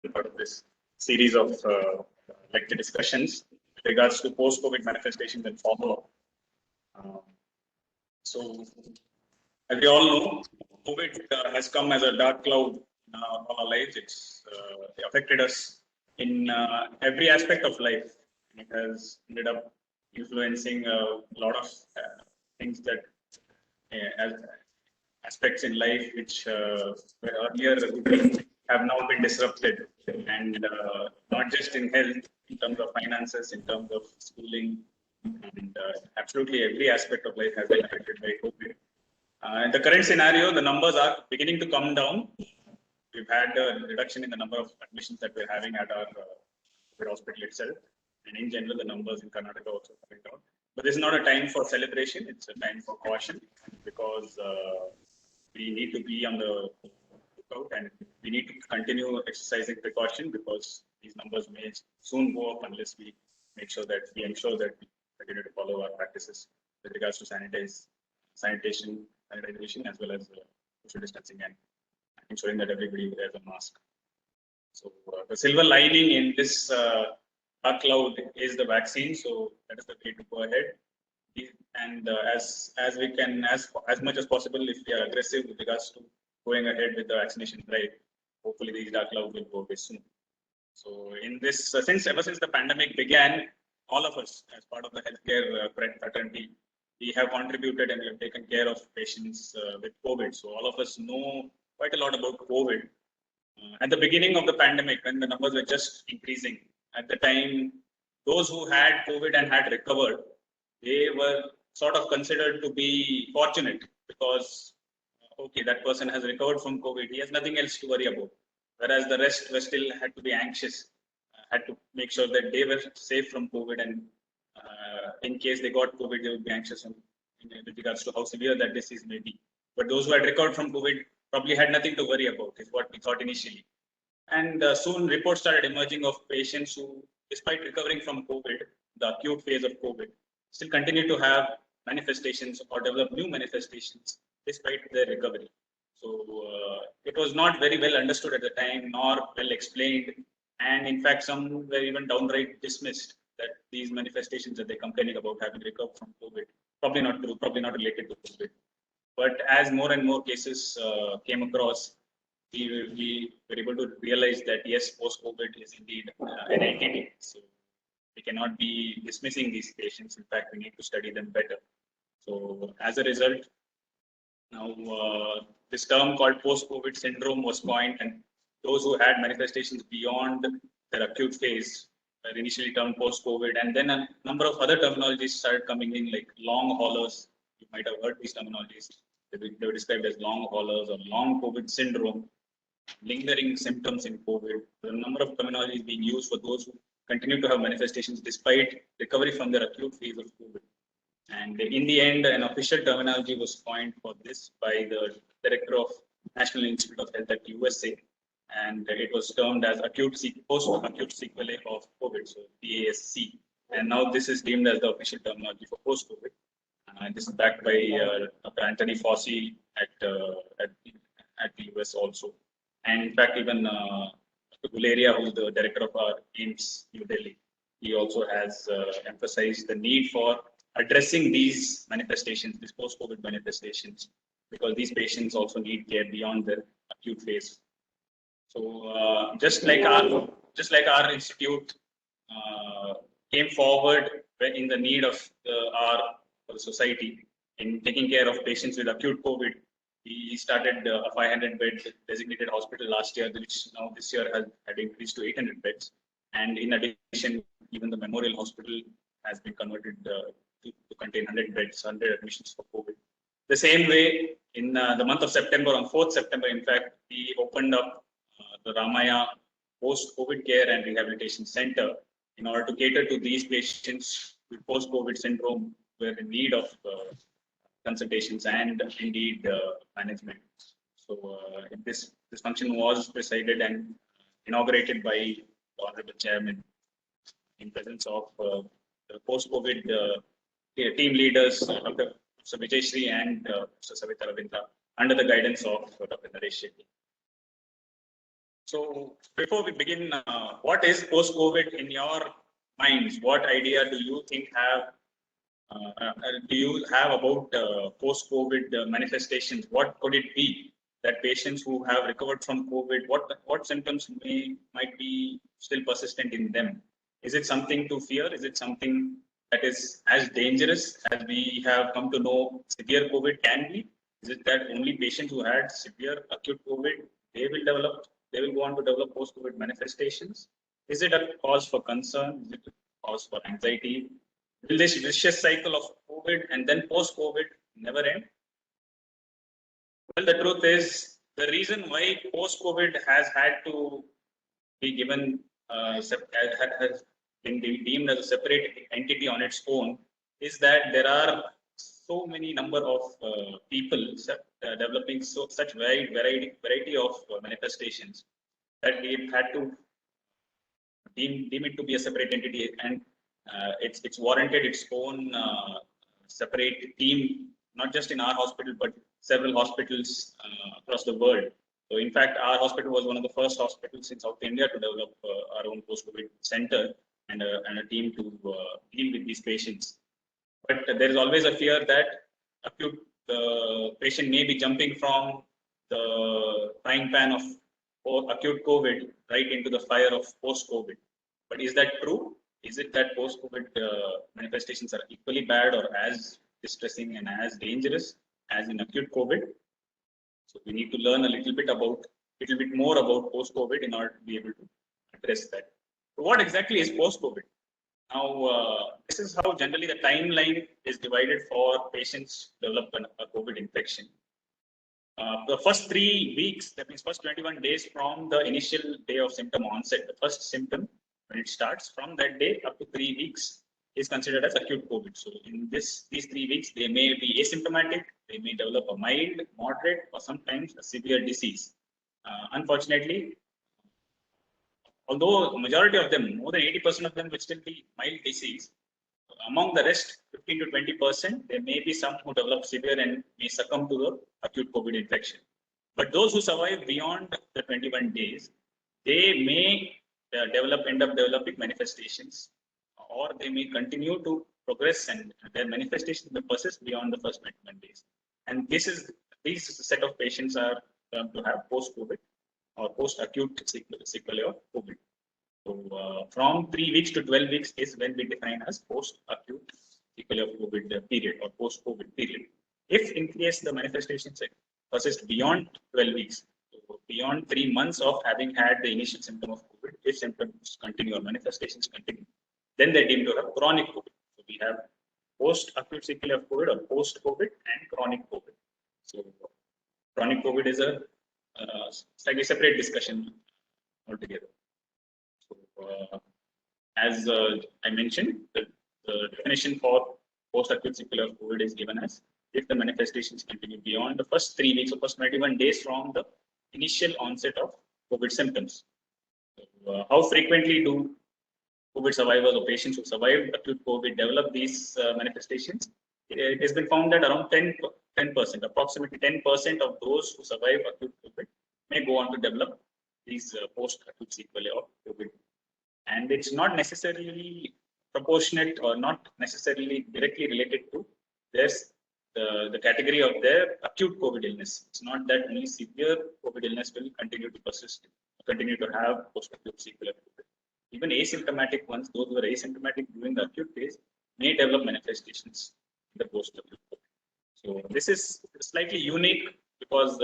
part of this series of lecture discussions with regards to post-COVID manifestations and follow-up. So, as we all know, COVID has come as a dark cloud in our lives. It's affected us in every aspect of life. It has ended up influencing a lot of things that as aspects in life which were earlier have now been disrupted, and not just in health, in terms of finances, in terms of schooling, and absolutely every aspect of life has been affected by COVID. In the current scenario, the numbers are beginning to come down. We've had a reduction in the number of admissions that we're having at our hospital itself, and in general, the numbers in Karnataka also coming down. But this is not a time for celebration; it's a time for caution, because we need to be on the lookout, and we need to continue exercising precaution, because these numbers may soon go up unless we ensure that we continue to follow our practices with regards to sanitization, as well as social distancing, and ensuring that everybody wears a mask. So the silver lining in this dark cloud is the vaccine. So that is the way to go ahead. And as we can, as much as possible, if we are aggressive with regards to going ahead with the vaccination drive, hopefully these dark clouds will go away soon. So in this, ever since the pandemic began, all of us, as part of the healthcare fraternity, we have contributed and we have taken care of patients with COVID. So all of us know quite a lot about COVID. At the beginning of the pandemic, when the numbers were just increasing, at the time, those who had COVID and had recovered, they were sort of considered to be fortunate, because, okay, that person has recovered from COVID, he has nothing else to worry about. Whereas the rest were still had to be anxious, had to make sure that they were safe from COVID, and in case they got COVID, they would be anxious with regards to how severe that disease may be. But those who had recovered from COVID probably had nothing to worry about, is what we thought initially. And soon reports started emerging of patients who, despite recovering from COVID, the acute phase of COVID, still continue to have manifestations or develop new manifestations despite their recovery. So it was not very well understood at the time, nor well explained. And in fact, some were even downright dismissed, that these manifestations that they're complaining about having recovered from COVID, probably not true, probably not related to COVID. But as more and more cases came across, we were able to realize that yes, post-COVID is indeed an entity. So we cannot be dismissing these patients. In fact, we need to study them better. So as a result, now this term called post-COVID syndrome was coined, and those who had manifestations beyond their acute phase were initially termed post-COVID. And then a number of other terminologies started coming in, like long haulers. You might have heard these terminologies. They were described as long haulers or long COVID syndrome, lingering symptoms in COVID. The number of terminologies being used for those who continue to have manifestations despite recovery from their acute phase of COVID. And in the end, an official terminology was coined for this by the director of National Institute of Health at USA, and it was termed as post-acute sequelae of COVID, so PASC. And now this is deemed as the official terminology for post-COVID. This is backed by Dr. Anthony Fauci at the US also. And in fact, even Dr. Guleria, who is the director of our AIIMS New Delhi, he also has emphasized the need for addressing these manifestations, these post-COVID manifestations, because these patients also need care beyond their acute phase. So just like our institute came forward in the need of our society in taking care of patients with acute COVID, we started a 500-bed designated hospital last year, which now this year had increased to 800 beds. And in addition, even the Memorial Hospital has been converted to contain 100 beds, 100 admissions for COVID. The same way, in the month of September, on 4th September, in fact, we opened up the Ramaya Post-COVID Care and Rehabilitation Center in order to cater to these patients with post-COVID syndrome who are in need of consultations and indeed management. So this function was presided and inaugurated by the Honorable Chairman in presence of the post-COVID team leaders, Dr. Vijay Shri and Mr. Savita Ravindra, under the guidance of Dr. Naresh Shetty. So before we begin, what is post-COVID in your minds? What idea do you think do you have about post-COVID manifestations? What could it be that patients who have recovered from COVID, what symptoms might be still persistent in them? Is it something to fear? Is it something that is as dangerous as we have come to know severe COVID can be? Is it that only patients who had severe acute COVID, they will go on to develop post-COVID manifestations? Is it a cause for concern? Is it a cause for anxiety? Will this vicious cycle of COVID and then post-COVID never end? Well, the truth is, the reason why post-COVID has had to be given, has been deemed as a separate entity on its own, is that there are so many number of people developing such variety of manifestations that we had to deem it to be a separate entity, and it's warranted its own separate team, not just in our hospital but several hospitals across the world. So in fact, our hospital was one of the first hospitals in South India to develop our own post-COVID center and a team to deal with these patients. But there is always a fear that acute patient may be jumping from the frying pan of acute COVID right into the fire of post-COVID. But is that true? Is it that post-COVID manifestations are equally bad or as distressing and as dangerous as in acute COVID? So we need to learn a little bit more about post-COVID in order to be able to address that. So what exactly is post-COVID? Now, this is how generally the timeline is divided for patients who develop a COVID infection. The first 3 weeks, that means first 21 days from the initial day of symptom onset, the first symptom when it starts, from that day up to 3 weeks is considered as acute COVID. So in these 3 weeks, they may be asymptomatic, they may develop a mild, moderate, or sometimes a severe disease. Unfortunately, although majority of them, more than 80% of them will still be mild disease, among the rest, 15 to 20%, there may be some who develop severe and may succumb to the acute COVID infection. But those who survive beyond the 21 days, they may end up developing manifestations, or they may continue to progress and their manifestations may persist beyond the first 21 days. And these set of patients are to have post-COVID or post-acute sequelae of COVID. So from 3 weeks to 12 weeks is when we define as post-acute sequelae of COVID period or post-COVID period. If in case the manifestations persist beyond 12 weeks, so beyond 3 months of having had the initial symptom of COVID, if symptoms continue or manifestations continue, then they're deemed to have chronic COVID. So we have post-acute sequelae of COVID or post-COVID and chronic COVID. So chronic COVID is a slightly separate discussion altogether. So, as I mentioned, the definition for post-acute sequelae of COVID is given as if the manifestations continue beyond the first 3 weeks or first 21 days from the initial onset of COVID symptoms. So, how frequently do COVID survivors or patients who survived acute COVID develop these manifestations? It has been found that around 10%, approximately 10% of those who survive acute COVID may go on to develop these post-acute sequelae of COVID. And it's not necessarily proportionate or not necessarily directly related to the category of their acute COVID illness. It's not that only severe COVID illness will continue to persist, continue to have post-acute sequelae of COVID. Even asymptomatic ones, those who are asymptomatic during the acute phase, may develop manifestations in the post-acute COVID. So this is slightly unique because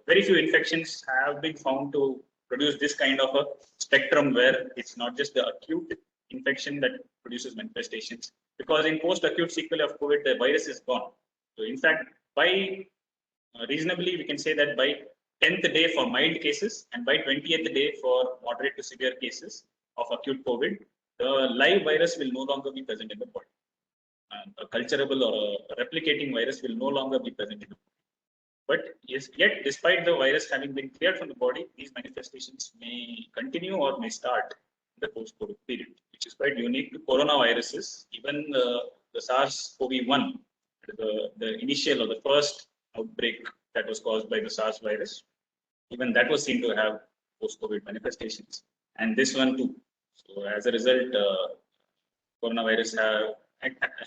very few infections have been found to produce this kind of a spectrum where it's not just the acute infection that produces manifestations. Because in post-acute sequelae of COVID, the virus is gone. So in fact, by reasonably, we can say that by 10th day for mild cases and by 20th day for moderate to severe cases of acute COVID, the live virus will no longer be present in the body. A culturable or a replicating virus will no longer be present in the body. But yet, despite the virus having been cleared from the body, these manifestations may continue or may start in the post-COVID period, which is quite unique to coronaviruses. Even the SARS-CoV-1, the initial or the first outbreak that was caused by the SARS virus, even that was seen to have post-COVID manifestations, and this one too. So as a result, coronavirus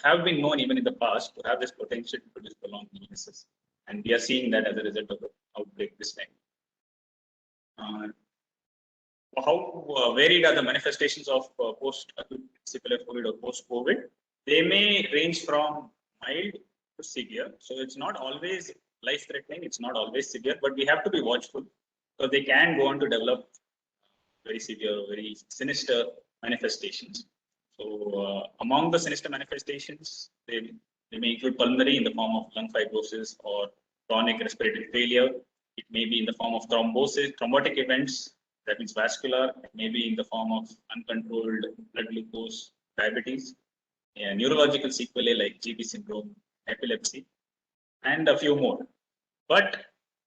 have been known even in the past to have this potential to produce prolonged illnesses, and we are seeing that as a result of the outbreak this time. How varied are the manifestations of post-acute sequelae of COVID or post-COVID? They may range from mild to severe. So it's not always life-threatening. It's not always severe, but we have to be watchful because they can go on to develop very severe, very sinister manifestations. So among the sinister manifestations, they may include pulmonary in the form of lung fibrosis or chronic respiratory failure. It may be in the form of thrombosis, thrombotic events, that means vascular. It may be in the form of uncontrolled blood glucose, diabetes, neurological sequelae like GB syndrome, epilepsy, and a few more. But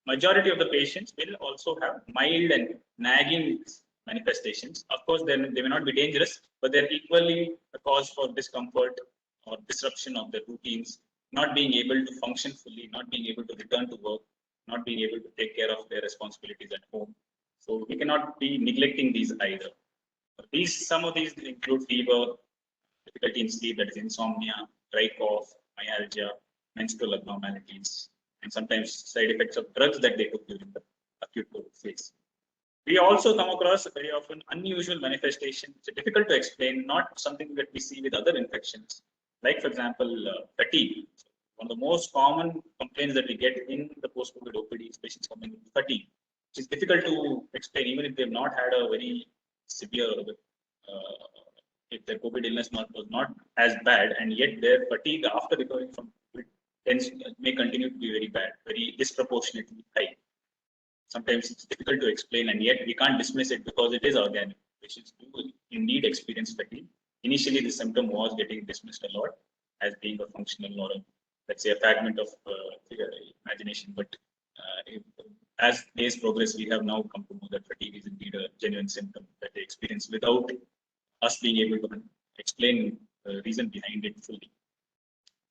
majority of the patients will also have mild and nagging manifestations. Of course, they may not be dangerous, but they're equally a cause for discomfort or disruption of their routines, not being able to function fully, not being able to return to work, not being able to take care of their responsibilities at home. So we cannot be neglecting these either. Some of these include fever, difficulty in sleep, that is insomnia, dry cough, myalgia, menstrual abnormalities, and sometimes side effects of drugs that they took during the acute COVID phase. We also come across very often unusual manifestations, which are difficult to explain, not something that we see with other infections, like for example, fatigue. One of the most common complaints that we get in the post-COVID OPD is patients coming with fatigue, which is difficult to explain, even if they've not had a very severe, if their COVID illness was not as bad, and yet their fatigue after recovering from COVID may continue to be very bad, very disproportionately high. Sometimes it's difficult to explain, and yet we can't dismiss it because it is organic. Patients do indeed experience fatigue. Initially, the symptom was getting dismissed a lot as being a functional or let's say a fragment of imagination, but as days progress, we have now come to know that fatigue is indeed a genuine symptom that they experience without us being able to explain the reason behind it fully.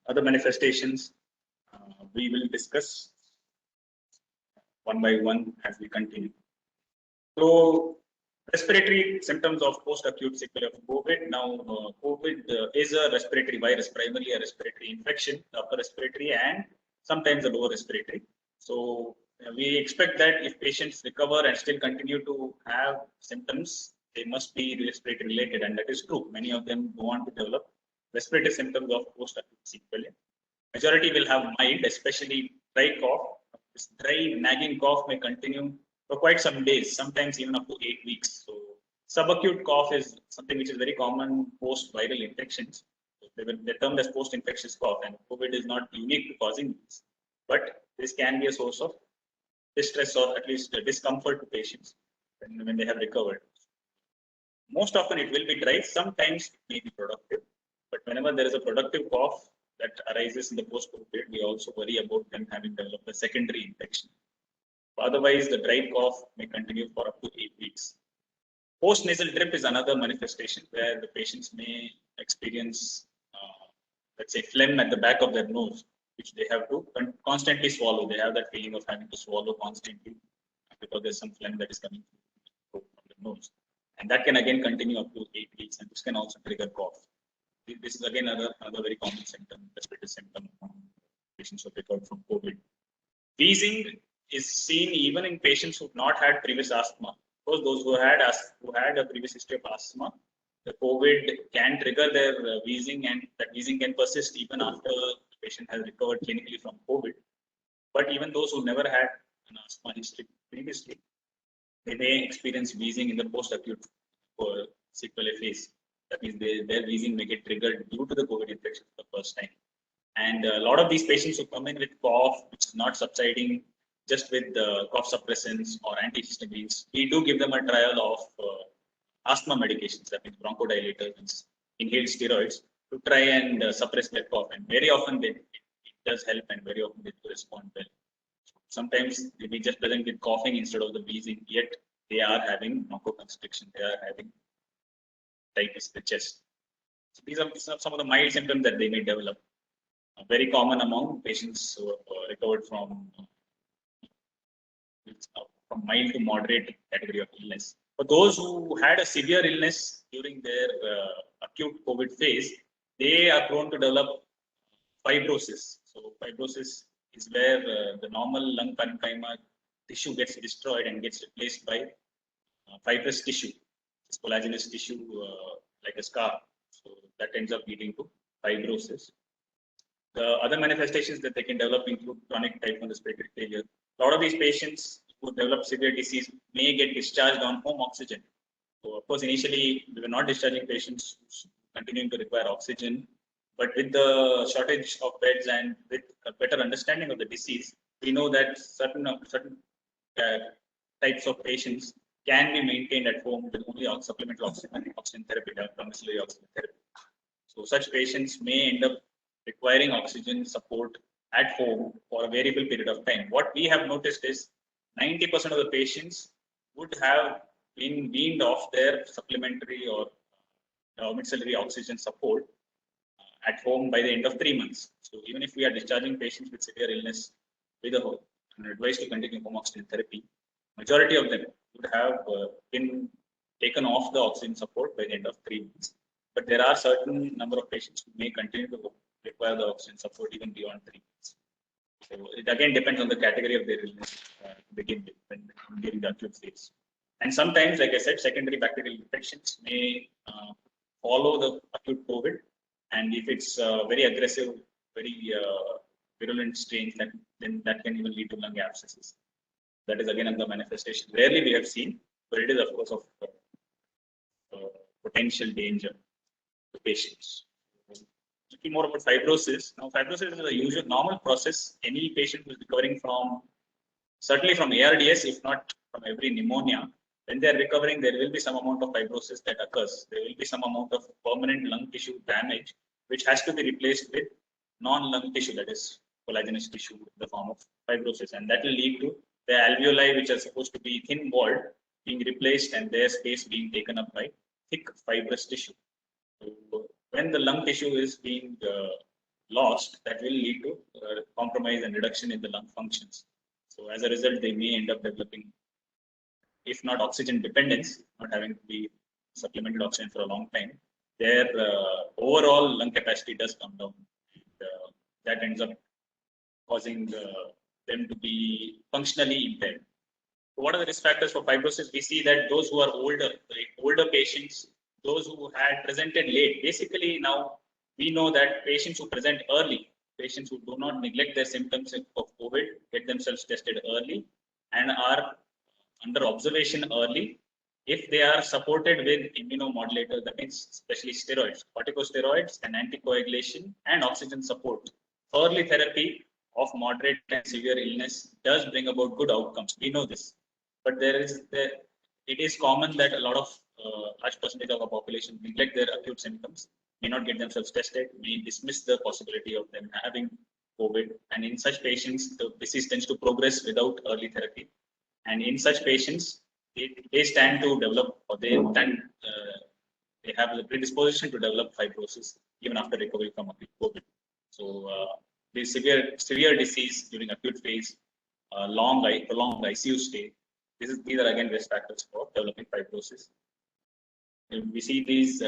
Other manifestations we will discuss one by one as we continue. So, respiratory symptoms of post-acute sequelae of COVID. Now, COVID is a respiratory virus, primarily a respiratory infection, upper respiratory and sometimes the lower respiratory. So, we expect that if patients recover and still continue to have symptoms, they must be respiratory related, and that is true. Many of them go on to develop respiratory symptoms of post-acute sequelae. Majority will have mild, especially dry cough. This dry, nagging cough may continue for quite some days, sometimes even up to 8 weeks. So, subacute cough is something which is very common post-viral infections. They're termed as post-infectious cough, and COVID is not unique to causing this. But this can be a source of distress or at least discomfort to patients when they have recovered. Most often it will be dry, sometimes it may be productive. But whenever there is a productive cough that arises in the post-COVID period, we also worry about them having developed a secondary infection. Otherwise, the dry cough may continue for up to 8 weeks. Post-nasal drip is another manifestation where the patients may experience, let's say, phlegm at the back of their nose, which they have to constantly swallow. They have that feeling of having to swallow constantly because there's some phlegm that is coming from the nose. And that can again continue up to 8 weeks, and this can also trigger cough. This is again another very common symptom, respiratory symptom among patients who have recovered from COVID. Wheezing is seen even in patients who have not had previous asthma. Because those who had a previous history of asthma, the COVID can trigger their wheezing, and that wheezing can persist even after the patient has recovered clinically from COVID. But even those who never had an asthma history previously, they may experience wheezing in the post-acute sequelae phase. That means their wheezing may get triggered due to the COVID infection for the first time. And a lot of these patients who come in with cough, which is not subsiding just with cough suppressants or antihistamines, we do give them a trial of asthma medications, that means bronchodilators and inhaled steroids, to try and suppress their cough. And very often it does help, and very often they do respond well. Sometimes they may just present with coughing instead of the wheezing, yet they are having bronchoconstriction, they are having tightness in the chest. So these are some of the mild symptoms that they may develop. Very common among patients who have recovered from from mild to moderate category of illness. For those who had a severe illness during their acute COVID phase, they are prone to develop fibrosis. So fibrosis is where the normal lung parenchyma tissue gets destroyed and gets replaced by fibrous tissue, it's collagenous tissue like a scar. So that ends up leading to fibrosis. The other manifestations that they can develop include chronic type 1 respiratory failure. A lot of these patients who develop severe disease may get discharged on home oxygen. So of course, initially we were not discharging patients continuing to require oxygen, but with the shortage of beds and with a better understanding of the disease, we know that certain types of patients can be maintained at home with only supplemental oxygen therapy, domiciliary oxygen therapy. So such patients may end up requiring oxygen support at home for a variable period of time. What we have noticed is 90% of the patients would have been weaned off their supplementary or domiciliary oxygen support at home by the end of 3 months. So even if we are discharging patients with severe illness with a advised to continue home oxygen therapy, majority of them would have been taken off the oxygen support by the end of 3 months. But there are certain number of patients who may continue to require the oxygen support even beyond 3 months. So it again depends on the category of their illness to begin with when during the acute phase. And sometimes, like I said, secondary bacterial infections may follow the acute COVID. And if it's very aggressive, very virulent strain, then that can even lead to lung abscesses. That is again another manifestation. Rarely we have seen, but it is of course of potential danger to patients. Looking more about fibrosis. Now, fibrosis is a usual normal process. Any patient who is recovering from, certainly from ARDS, if not from every pneumonia, when they are recovering, there will be some amount of fibrosis that occurs. There will be some amount of permanent lung tissue damage, which has to be replaced with non-lung tissue, that is collagenous tissue in the form of fibrosis. And that will lead to the alveoli, which are supposed to be thin-walled, being replaced and their space being taken up by thick fibrous tissue. So when the lung tissue is being lost, that will lead to compromise and reduction in the lung functions. So as a result, they may end up developing, if not oxygen dependence, not having to be supplemented oxygen for a long time, their overall lung capacity does come down. And, that ends up causing them to be functionally impaired. So what are the risk factors for fibrosis? We see that those who are older, older patients, those who had presented late, basically now we know that patients who present early, patients who do not neglect their symptoms of COVID, get themselves tested early and are under observation early, if they are supported with immunomodulator, that means especially steroids, corticosteroids and anticoagulation and oxygen support, early therapy of moderate and severe illness does bring about good outcomes. We know this, but it is common that a lot of large percentage of our population neglect their acute symptoms, may not get themselves tested, may dismiss the possibility of them having COVID, and in such patients, the disease tends to progress without early therapy. And in such patients, they stand to develop, or they have the predisposition to develop fibrosis even after recovery from acute COVID. So the severe disease during acute phase, prolonged ICU stay, these are again risk factors for developing fibrosis. And we see these.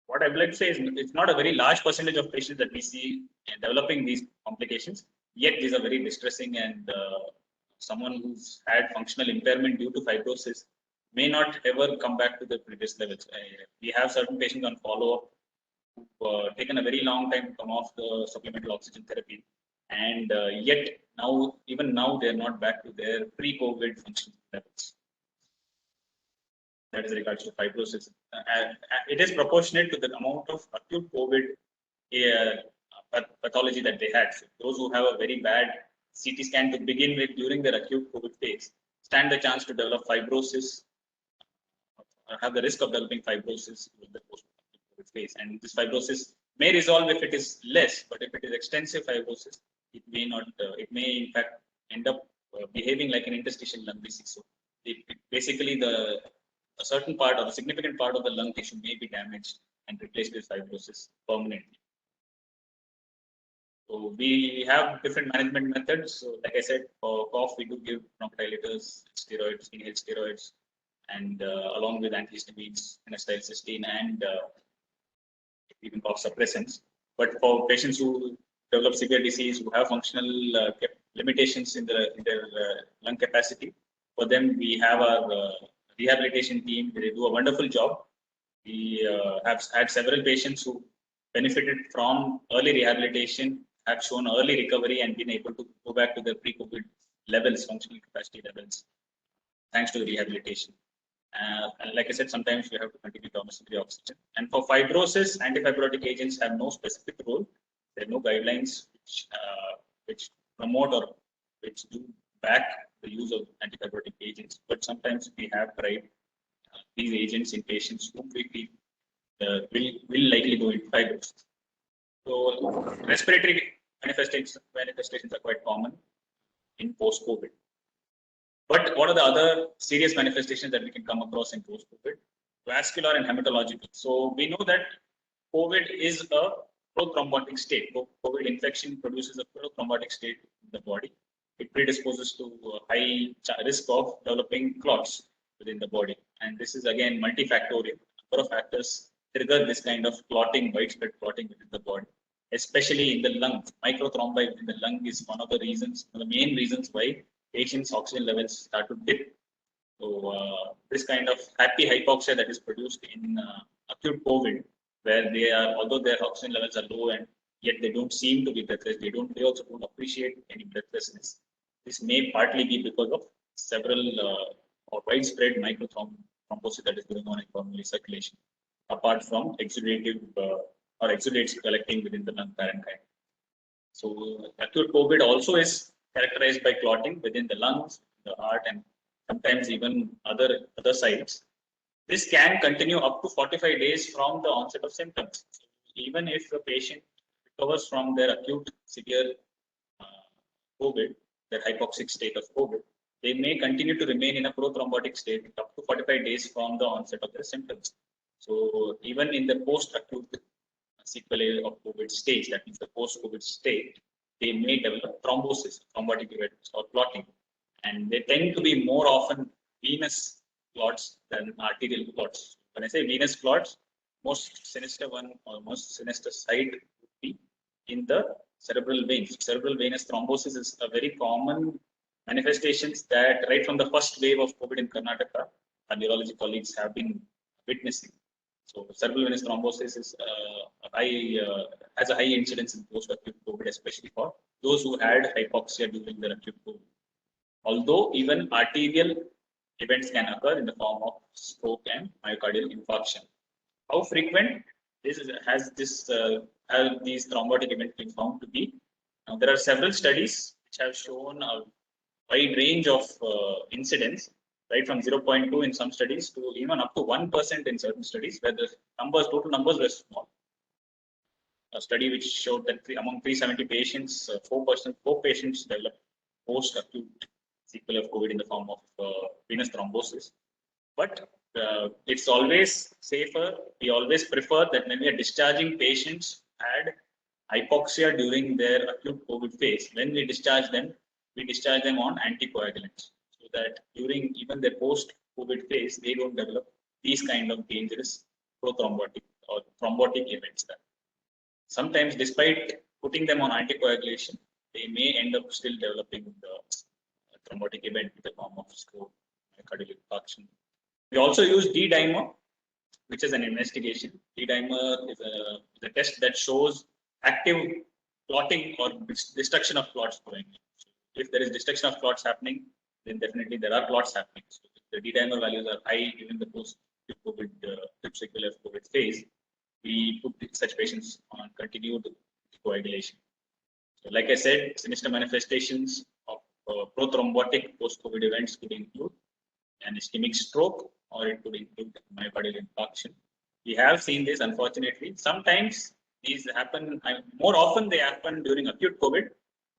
What I would like to say is it's not a very large percentage of patients that we see developing these complications. Yet these are very distressing, and someone who's had functional impairment due to fibrosis may not ever come back to the previous levels. We have certain patients on follow-up who've taken a very long time to come off the supplemental oxygen therapy, and yet even now, they're not back to their pre-COVID functional levels. That is regards to fibrosis. It is proportionate to the amount of acute COVID pathology that they had. So those who have a very bad CT scan to begin with during their acute COVID phase stand the chance to develop fibrosis, have the risk of developing fibrosis in the post-COVID phase. And this fibrosis may resolve if it is less, but if it is extensive fibrosis, it may not. It may in fact end up behaving like an interstitial lung disease. So basically a certain part or a significant part of the lung tissue may be damaged and replaced with fibrosis permanently. So we have different management methods. So like I said, for cough, we do give bronchodilators, steroids, inhaled steroids, and along with antihistamines, N-acetylcysteine, and even cough suppressants. But for patients who develop severe disease, who have functional limitations in their lung capacity, for them we have our rehabilitation team. They do a wonderful job. We have had several patients who benefited from early rehabilitation, have shown early recovery, and been able to go back to their pre-COVID levels, functional capacity levels, thanks to rehabilitation. And like I said, sometimes we have to continue domiciliary oxygen. And for fibrosis, antifibrotic agents have no specific role. There are no guidelines which promote or which do back the use of antifibrotic agents. But sometimes we have tried these agents in patients whom we feel will likely go into fibrosis. So respiratory manifestations are quite common in post-COVID. But what are the other serious manifestations that we can come across in post-COVID? Vascular and hematological. So we know that COVID is a prothrombotic state. COVID infection produces a prothrombotic state in the body. It predisposes to a high risk of developing clots within the body. And this is again multifactorial. A number of factors trigger this kind of clotting, widespread clotting within the body, especially in the lung. Microthrombi in the lung is one of the reasons, one of the main reasons why patients' oxygen levels start to dip. So this kind of happy hypoxia that is produced in acute COVID, where they are, although their oxygen levels are low and yet they don't seem to be breathless, they also don't appreciate any breathlessness. This may partly be because of several or widespread microthrombosis that is going on in pulmonary circulation, apart from exudative or exudates collecting within the lung parenchyma. So acute COVID also is characterized by clotting within the lungs, the heart, and sometimes even other sites. This can continue up to 45 days from the onset of symptoms. So even if a patient recovers from their acute severe COVID, their hypoxic state of COVID, they may continue to remain in a prothrombotic state up to 45 days from the onset of their symptoms. So even in the post-acute sequelae of COVID stage, that means the post-COVID state, they may develop thrombosis, thrombotic events, or clotting. And they tend to be more often venous clots than arterial clots. When I say venous clots, most sinister one or most sinister site would be in the cerebral veins. Cerebral venous thrombosis is a very common manifestations that right from the first wave of COVID in Karnataka, our neurology colleagues have been witnessing. So cerebral venous thrombosis is has a high incidence in post-acute COVID, especially for those who had hypoxia during their acute COVID. Although even arterial events can occur in the form of stroke and myocardial infarction. How frequent have these thrombotic events been found to be? Now, there are several studies which have shown a wide range of incidence, right from 0.2 in some studies to even up to 1% in certain studies, where the total numbers were small. A study which showed that among 370 patients, 4 patients developed post-acute sequelae of COVID in the form of venous thrombosis. But it's always safer. We always prefer that when we are discharging patients had hypoxia during their acute COVID phase, when we discharge them on anticoagulants, so that during even their post-COVID phase, they don't develop these kind of dangerous prothrombotic or thrombotic events. Sometimes, despite putting them on anticoagulation, they may end up still developing the thrombotic event in the form of stroke, myocardial infarction. We also use D-dimer, which is an investigation. D-dimer is a test that shows active clotting or destruction of clots going on. So if there is destruction of clots happening, then definitely there are clots happening. So if the D-dimer values are high during the post-COVID sequelae of COVID phase, we put such patients on continued coagulation. So like I said, sinister manifestations of prothrombotic post-COVID events could include an ischemic stroke, or it could include myocardial infarction. We have seen this, unfortunately. Sometimes these happen, more often they happen during acute COVID,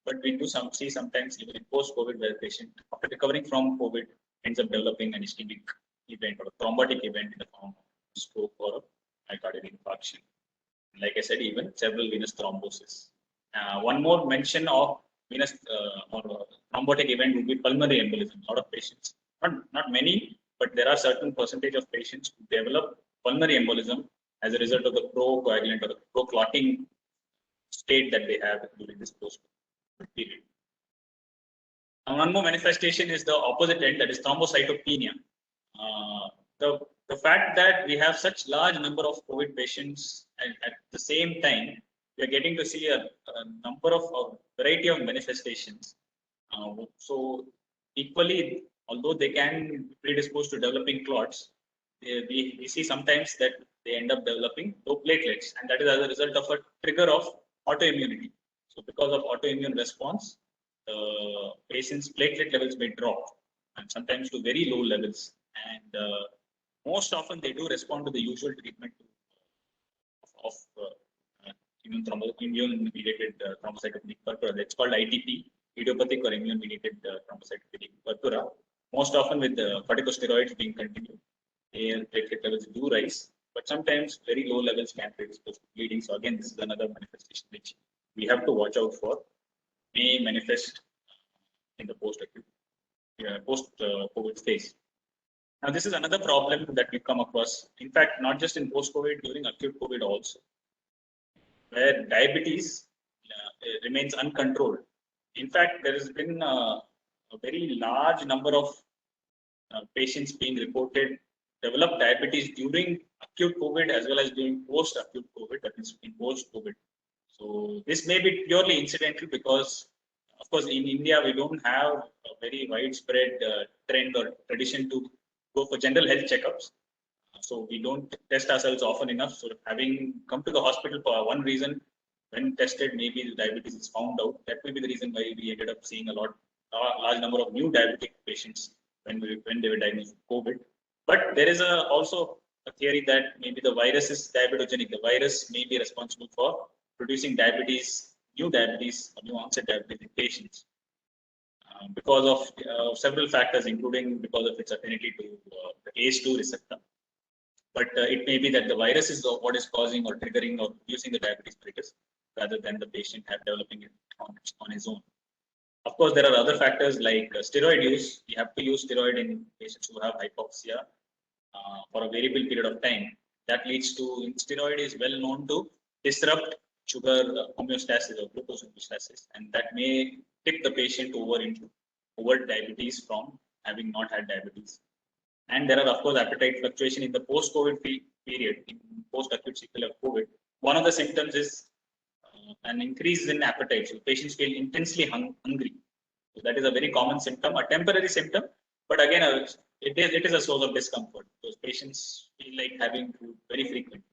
but we do see sometimes even in post-COVID where the patient, after recovering from COVID, ends up developing an ischemic event or a thrombotic event in the form of stroke or myocardial infarction. Like I said, even cerebral venous thrombosis. One more mention of venous or thrombotic event would be pulmonary embolism. A lot of patients, not many, but there are certain percentage of patients who develop pulmonary embolism as a result of the procoagulant or the pro-clotting state that they have during this post period. And one more manifestation is the opposite end, that is thrombocytopenia. The fact that we have such large number of COVID patients and at the same time, we are getting to see a number of a variety of manifestations. So equally, although they can be predisposed to developing clots, we see sometimes that they end up developing low platelets, and that is as a result of a trigger of autoimmunity. So because of autoimmune response, the patient's platelet levels may drop, and sometimes to very low levels. And most often they do respond to the usual treatment of immune-mediated thrombocytopenic purpura. That's called ITP, idiopathic or immune-mediated thrombocytopenic purpura. Most often with the corticosteroids being continued, their platelet levels do rise, but sometimes very low levels can predispose to bleeding. So again, this is another manifestation which we have to watch out for. May manifest in the post-acute, post-COVID phase. Now, this is another problem that we come across. In fact, not just in post-COVID, during acute COVID also, where diabetes remains uncontrolled. In fact, there has been a very large number of patients being reported develop diabetes during acute COVID as well as during post-acute COVID, that is in post-COVID. So this may be purely incidental because, of course, in India, we don't have a very widespread trend or tradition to go for general health checkups. So we don't test ourselves often enough. So having come to the hospital for one reason, when tested, maybe the diabetes is found out. That may be the reason why we ended up seeing a large number of new diabetic patients when they were diagnosed with COVID. But there is also a theory that maybe the virus is diabetogenic. The virus may be responsible for producing diabetes, new diabetes, or new onset diabetes in patients. Because of several factors, including because of its affinity to the ACE2 receptor. But it may be that the virus is what is causing or triggering or producing the diabetes mellitus rather than the patient developing it on his own. Of course, there are other factors like steroid use. We have to use steroid in patients who have hypoxia for a variable period of time. That leads to, steroid is well known to disrupt sugar homeostasis or glucose homeostasis, and that may tip the patient over diabetes from having not had diabetes. And there are, of course, appetite fluctuation in the post-COVID period, in post-acute sequelae of COVID. One of the symptoms is an increase in appetite. So patients feel intensely hungry. So that is a very common symptom, a temporary symptom, but again, it is a source of discomfort. Those patients feel like having food very frequent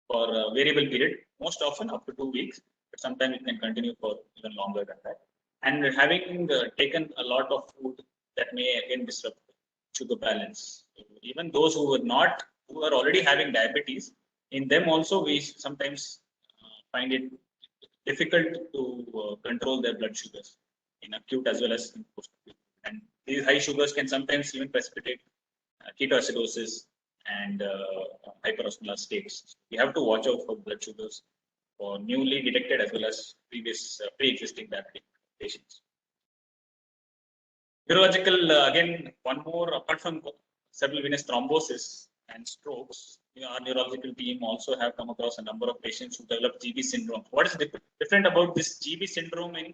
for a variable period, most often up to 2 weeks, but sometimes it can continue for even longer than that. And having taken a lot of food, that may again disrupt sugar balance. Even those who are already having diabetes, in them also we sometimes find it difficult to control their blood sugars in acute as well as in post-acute. And these high sugars can sometimes even precipitate ketoacidosis and hyperosmolar states. We have to watch out for blood sugars for newly detected as well as pre-existing diabetic patients. Neurological, again, one more, apart from cerebral venous thrombosis and strokes, our neurological team also have come across a number of patients who develop GB syndrome. What is different about this GB syndrome in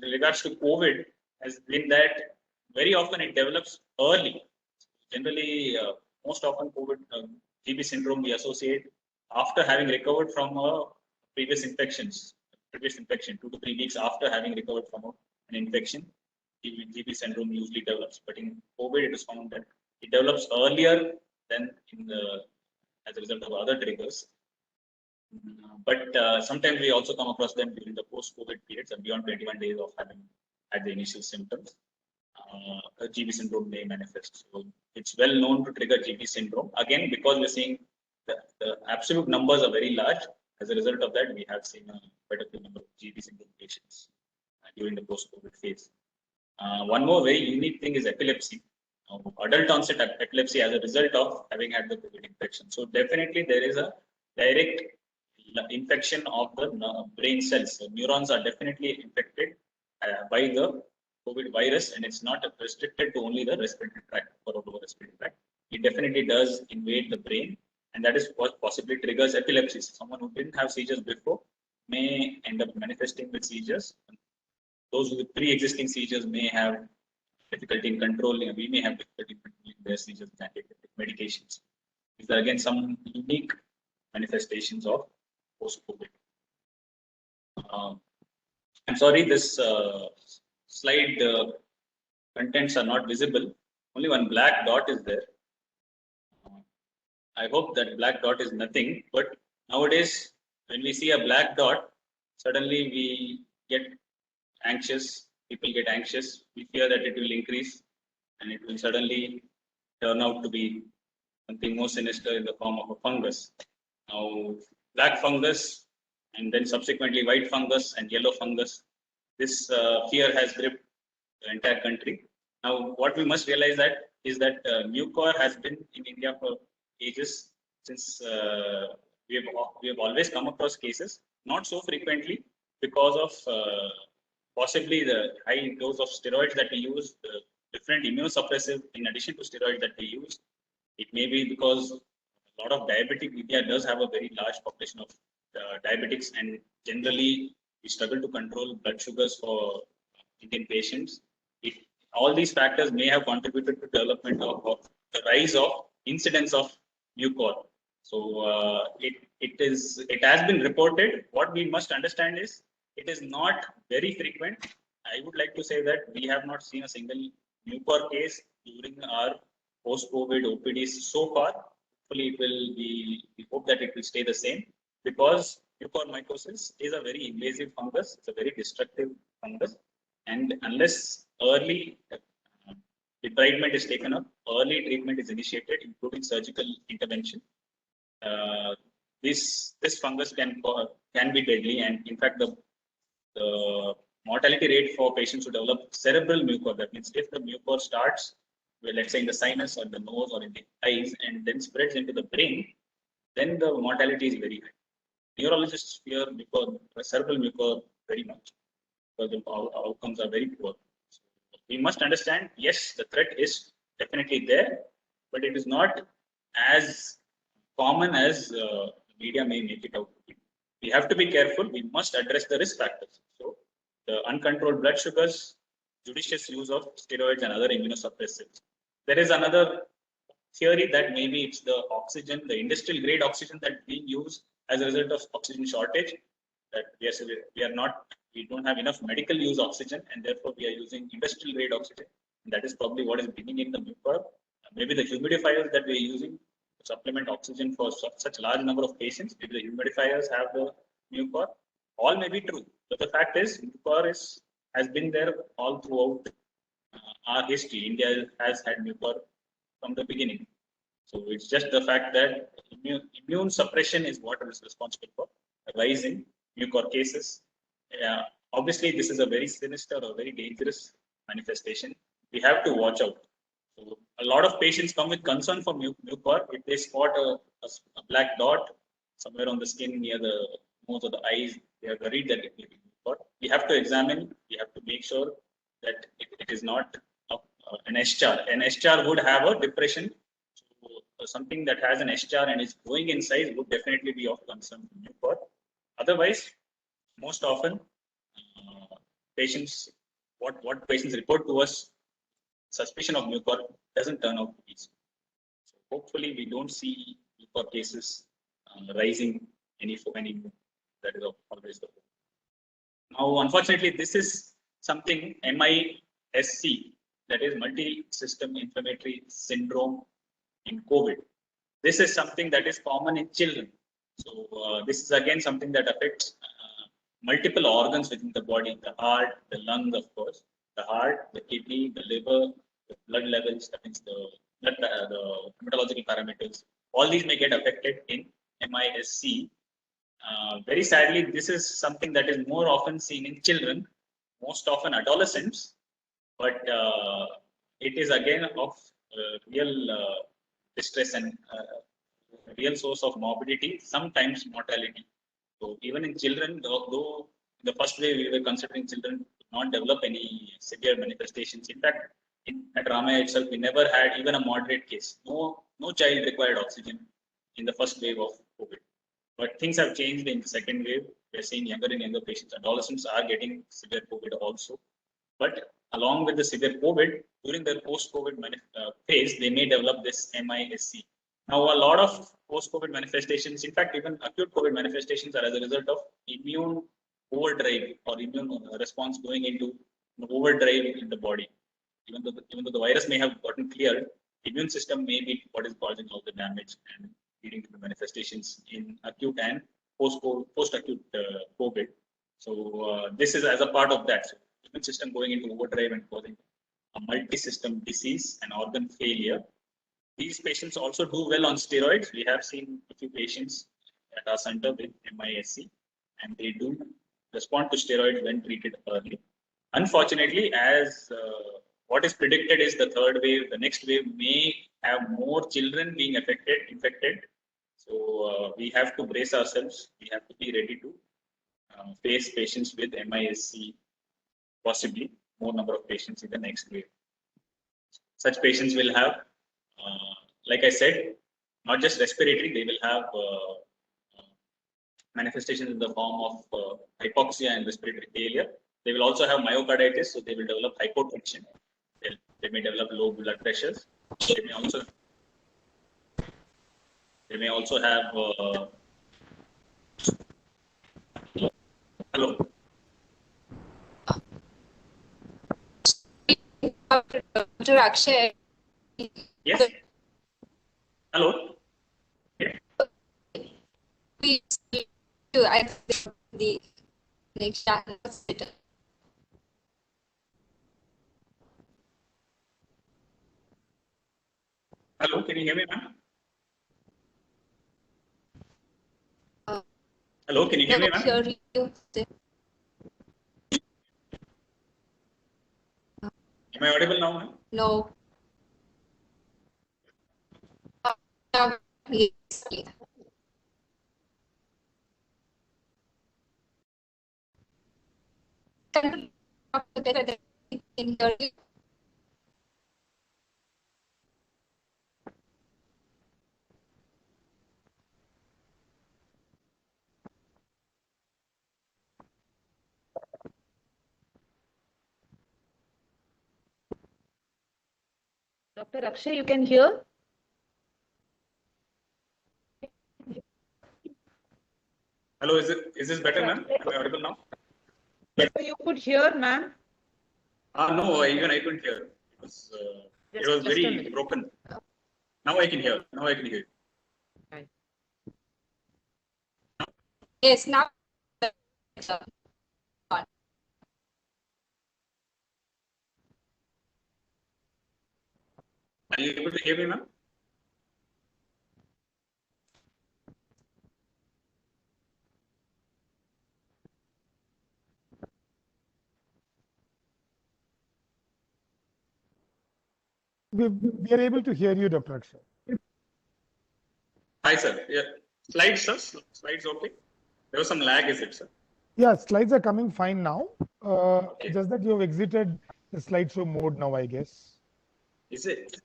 regards to COVID has been that very often it develops early. Generally, most often COVID GB syndrome we associate after having recovered from a previous infection, 2 to 3 weeks after having recovered from an infection. GB syndrome usually develops, but in COVID it is found that it develops earlier than as a result of other triggers. But sometimes we also come across them during the post-COVID periods and beyond 21 days of having had the initial symptoms. GB syndrome may manifest. So it's well known to trigger GB syndrome. Again, because we're seeing the absolute numbers are very large. As a result of that, we have seen quite a few number of GB syndrome patients during the post-COVID phase. One more very unique thing is epilepsy. Adult onset epilepsy as a result of having had the COVID infection. So definitely there is a direct infection of the brain cells. So neurons are definitely infected by the COVID virus, and it's not restricted to only the respiratory tract or lower respiratory tract. It definitely does invade the brain, and that is what possibly triggers epilepsy. Someone who didn't have seizures before may end up manifesting with seizures. Those with pre-existing seizures may have difficulty in controlling. We may have difficulty in controlling their seizures with antiepileptic medications. These are again some unique manifestations of post-COVID. I'm sorry, this slide contents are not visible. Only one black dot is there. I hope that black dot is nothing, but nowadays when we see a black dot, suddenly we get anxious. People get anxious. We fear that it will increase and it will suddenly turn out to be something more sinister in the form of a fungus. Now, black fungus and then subsequently white fungus and yellow fungus. This fear has gripped the entire country. Now, what we must realize that is that Mucor has been in India for ages. Since we have always come across cases, not so frequently because of possibly the high dose of steroids that we use, the different immunosuppressive in addition to steroids that we use. It may be because a lot of diabetic India does have a very large population of diabetics, and generally we struggle to control blood sugars for Indian patients. All these factors may have contributed to development of the rise of incidence of Mucor. So it has been reported. What we must understand is it is not very frequent. I would like to say that we have not seen a single Mucor case during our post-COVID OPDs so far. Hopefully, it will be. We hope that it will stay the same, because mucormycosis is a very invasive fungus. It's a very destructive fungus, and unless early debridement is taken up, early treatment is initiated, including surgical intervention, this fungus can be deadly. And in fact, the mortality rate for patients who develop cerebral mucor, that means if the mucor starts, well, let's say in the sinus or the nose or in the eyes, and then spreads into the brain, then the mortality is very high. Neurologists fear cerebral mucor very much, because the outcomes are very poor. So we must understand, yes, the threat is definitely there, but it is not as common as media may make it out to be. We have to be careful. We must address the risk factors. So the uncontrolled blood sugars, judicious use of steroids and other immunosuppressants. There is another theory that maybe it's the oxygen, the industrial grade oxygen that we use as a result of oxygen shortage. That we don't have enough medical use oxygen, and therefore we are using industrial grade oxygen. And that is probably what is bringing in the mucor. Maybe the humidifiers that we are using to supplement oxygen for such large number of patients, maybe the humidifiers have the mucor. All may be true, but the fact is mucor has been there all throughout our history. India has had mucor from the beginning. So it's just the fact that immune suppression is what is responsible for rising mucor cases. Obviously, this is a very sinister or very dangerous manifestation. We have to watch out. So a lot of patients come with concern for mucor. If they spot a black dot somewhere on the skin near the nose or the eyes, they are worried that it may be mucor. We have to examine. We have to make sure that it is not an S-char. An S-char would have a depression. So something that has an S-char and is growing in size would definitely be of concern to mucor. Otherwise, most often patients, what patients report to us, suspicion of mucor doesn't turn out to be so. So hopefully we don't see mucor cases rising any more. That is always the hope. Now, unfortunately, this is something MISC, that is multi-system inflammatory syndrome in COVID. This is something that is common in children. So this is again something that affects multiple organs within the body: the heart, the lungs, of course, the heart, the kidney, the liver, the blood levels, that means the hematological parameters. All these may get affected in MISC. Very sadly, this is something that is more often seen in children, most often adolescents, but it is again of real distress and real source of morbidity, sometimes mortality. So even in children, though the first wave we were considering children not develop any severe manifestations. In fact, at Ramaya itself, we never had even a moderate case. No child required oxygen in the first wave of COVID. But things have changed in the second wave. We're seeing younger and younger patients. Adolescents are getting severe COVID also. But along with the severe COVID, during their post-COVID phase, they may develop this MISC. Now, a lot of post-COVID manifestations, in fact, even acute COVID manifestations, are as a result of immune overdrive or immune response going into overdrive in the body. Even though the virus may have gotten cleared, immune system may be what is causing all the damage and leading to the manifestations in acute and post-acute COVID. So this is as a part of that. So immune system going into overdrive and causing a multi-system disease and organ failure. These patients also do well on steroids. We have seen a few patients at our center with MISC, and they do respond to steroids when treated early. Unfortunately, as what is predicted is the third wave, the next wave may have more children being infected. So we have to brace ourselves. We have to be ready to face patients with MISC, possibly more number of patients in the next wave. Such patients will have, like I said, not just respiratory, they will have manifestations in the form of hypoxia and respiratory failure. They will also have myocarditis, so they will develop hypotension. They may develop low blood pressures. They may also have hello. Dr. Akshay. Yes. Hello. Please to access the next channel. Hello, can you hear me, ma'am? Hello, can you hear me, ma'am? Hear you. Am I audible now, ma'am? No. Yes. Can you hear you? Dr. Akshay, you can hear? Hello, is this better, ma'am? Am I audible now? You could hear, ma'am. No, even I couldn't hear. It was very broken. Now I can hear. Now I can hear. Yes, now. Are you able to hear me, ma'am? We are able to hear you, Dr. Akshay. Hi, sir. Yeah. Slides, sir. Slides okay. There was some lag, is it, sir? Yeah, slides are coming fine now. Okay. Just that you have exited the slideshow mode now, I guess. Is it?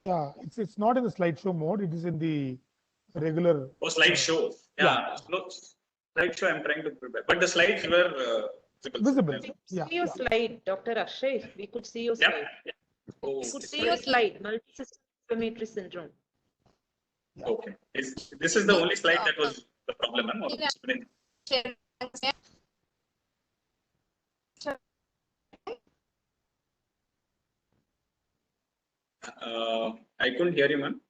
Yeah, it's not in the slideshow mode. It is in the regular. Oh, slideshow. Yeah. Look, slideshow. I'm trying to prepare, but the slides were Visible. We could Yeah. see your slide, Dr. Akshay. We could see your Yeah. slide. Oh, We could see your slide, multi-system inflammatory syndrome. okay. This is the only slide that was the problem, ma'am? I couldn't hear you, ma'am.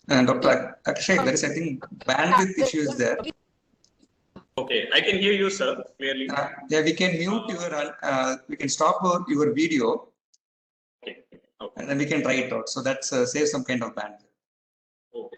Dr. Akshay, there is, I think, bandwidth issues there. Okay, I can hear you, sir, clearly. Yeah, we can mute your, we can stop your video, Okay. and then we can try it out. So that's saves some kind of bandwidth. Okay.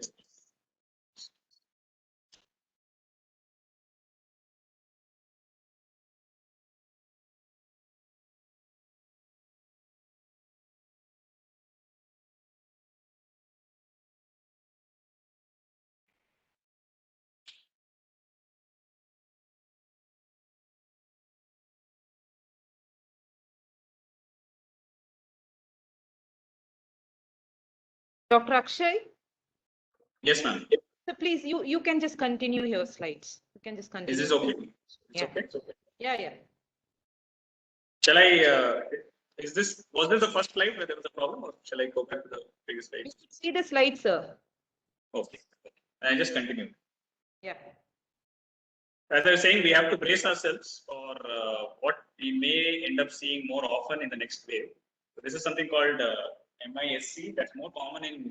Dr. Akshay, Yes, ma'am. so please, you can just continue your slides. You can just continue. Is this okay? It's Yeah. okay. It's okay. Yeah. Shall I? Was this the first slide where there was a problem, or shall I go back to the previous slides? See the slide, sir. Okay. And just continue. Yeah. As I was saying, we have to brace ourselves for what we may end up seeing more often in the next wave. So this is something called MISC that's more common in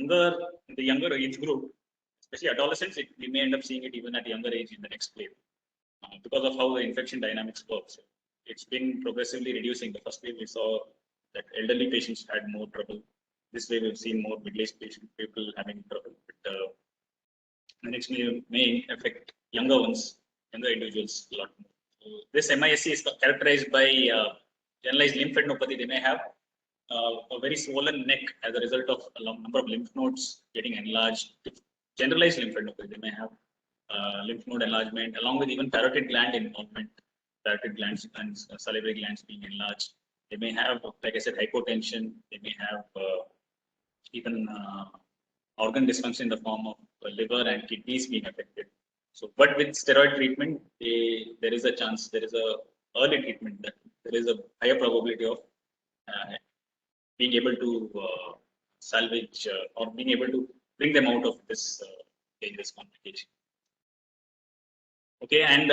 the younger age group, especially adolescents. We may end up seeing it even at younger age in the next wave because of how the infection dynamics work. So it's been progressively reducing. The first wave we saw that elderly patients had more trouble. This way we've seen more middle-aged people having trouble. But the next wave may affect younger individuals a lot more. So this MISC is characterized by generalized lymphadenopathy. They may have a very swollen neck as a result of a number of lymph nodes getting enlarged. Generalized lymphadenopathy. They may have lymph node enlargement along with even parotid gland involvement, parotid glands and salivary glands being enlarged. They may have, like I said, hypotension. They may have even organ dysfunction in the form of liver and kidneys being affected. So, but with steroid treatment, there is a chance, there is a early treatment that there is a higher probability of being able to salvage or being able to bring them out of this dangerous complication. Okay, and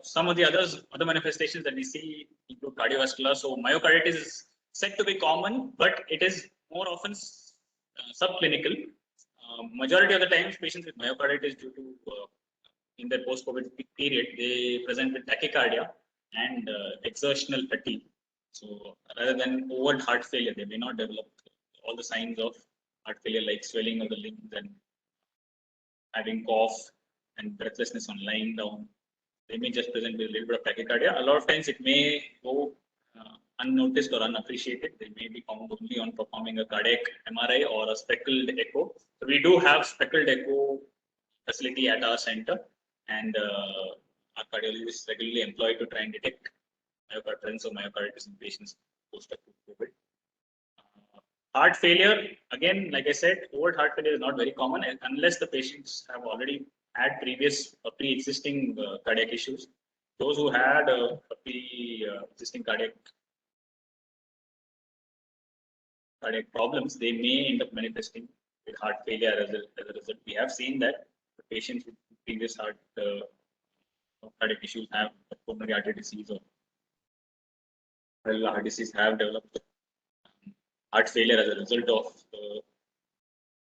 some of the other manifestations that we see include cardiovascular. So myocarditis is said to be common, but it is more often subclinical. Majority of the times, patients with myocarditis due to in their post-COVID period, they present with tachycardia and exertional fatigue. So rather than overt heart failure, they may not develop all the signs of heart failure like swelling of the limbs and having cough and breathlessness on lying down. They may just present with a little bit of tachycardia. A lot of times it may go unnoticed or unappreciated. They may be found only on performing a cardiac MRI or a speckled echo. So we do have speckled echo facility at our center, and our cardiologist is regularly employed to try and detect presence of myocarditis in patients post-acute COVID. Heart failure, again, like I said, overt heart failure is not very common unless the patients have already had previous pre-existing cardiac issues. Those who had pre-existing cardiac problems, they may end up manifesting with heart failure as a result. We have seen that the patients with previous cardiac issues have pulmonary artery disease or heart disease have developed heart failure as a result of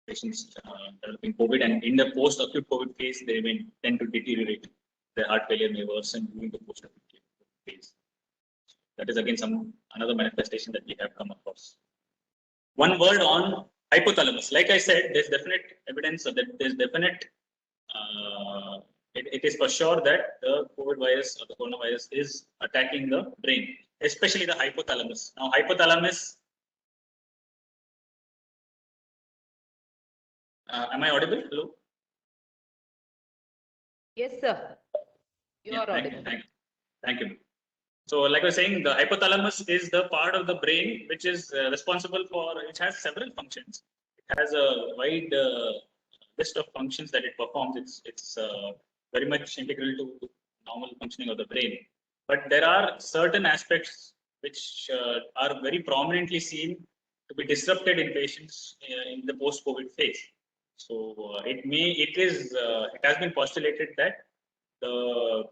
patients developing COVID, and in the post-acute COVID phase, they may tend to deteriorate. Their heart failure may worsen during the post-acute phase. That is again another manifestation that we have come across. One word on hypothalamus. Like I said, there's definite evidence that there's definite. It is for sure that the COVID virus or the coronavirus is attacking the brain, especially the hypothalamus. Now, hypothalamus. Am I audible? Hello? Yes, sir. You are audible. Thank you. So, like I was saying, the hypothalamus is the part of the brain which is responsible for, which has several functions. It has a wide list of functions that it performs. It's very much integral to normal functioning of the brain. But there are certain aspects which are very prominently seen to be disrupted in patients in the post-COVID phase. So it has been postulated that the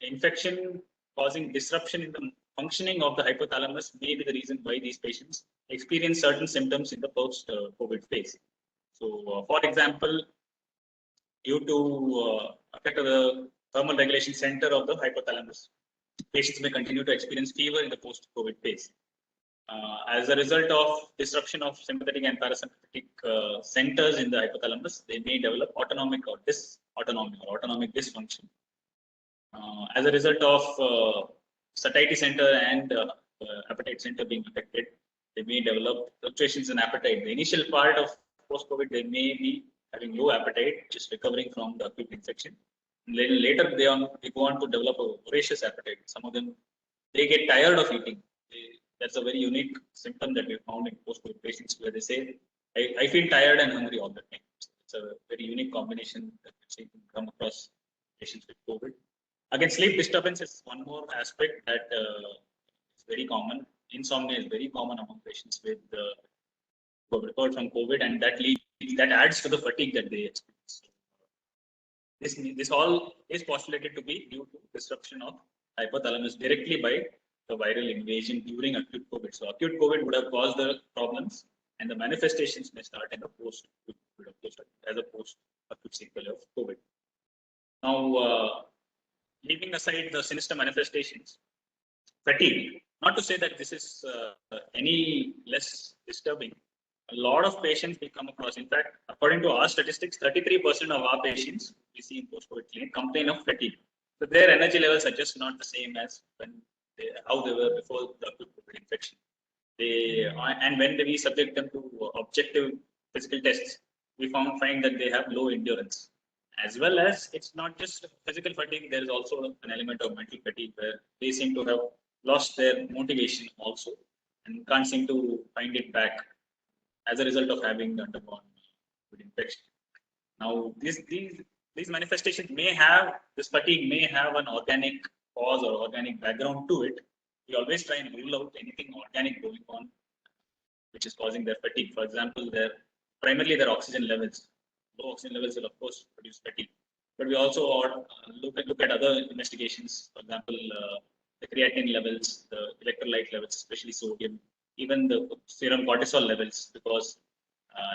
infection causing disruption in the functioning of the hypothalamus may be the reason why these patients experience certain symptoms in the post-COVID phase. So, for example, due to effect of the thermal regulation center of the hypothalamus, patients may continue to experience fever in the post-COVID phase. As a result of disruption of sympathetic and parasympathetic centers in the hypothalamus, they may develop autonomic dysfunction. As a result of satiety center and appetite center being affected, they may develop fluctuations in appetite. The initial part of post-COVID, they may be having low appetite, just recovering from the acute infection. Later, they go on to develop a voracious appetite. Some of them, they get tired of eating. That's a very unique symptom that we found in post-COVID patients, where they say I feel tired and hungry all the time. It's a very unique combination that we can come across patients with COVID. Again, sleep disturbance is one more aspect that is very common. Insomnia is very common among patients with who have recovered from COVID, and that adds to the fatigue that they experience. This all is postulated to be due to disruption of hypothalamus directly by the viral invasion during acute COVID. So acute COVID would have caused the problems, and the manifestations may start in the post-COVID as a post-acute sequel of COVID. Now, leaving aside the sinister manifestations, fatigue. Not to say that this is any less disturbing. A lot of patients we come across. In fact, according to our statistics, 33% of our patients we see in post-COVID clinic complain of fatigue. So their energy levels are just not the same as how they were before the acute COVID infection. And when we subject them to objective physical tests, we find that they have low endurance. As well as it's not just physical fatigue, there is also an element of mental fatigue where they seem to have lost their motivation also and can't seem to find it back as a result of having undergone COVID infection. Now, these manifestations this fatigue may have an organic cause or organic background to it. We always try and rule out anything organic going on which is causing their fatigue. For example, primarily their oxygen levels. Low oxygen levels will of course produce fatigue. But we also look at other investigations, for example, the creatinine levels, the electrolyte levels, especially sodium, even the serum cortisol levels, because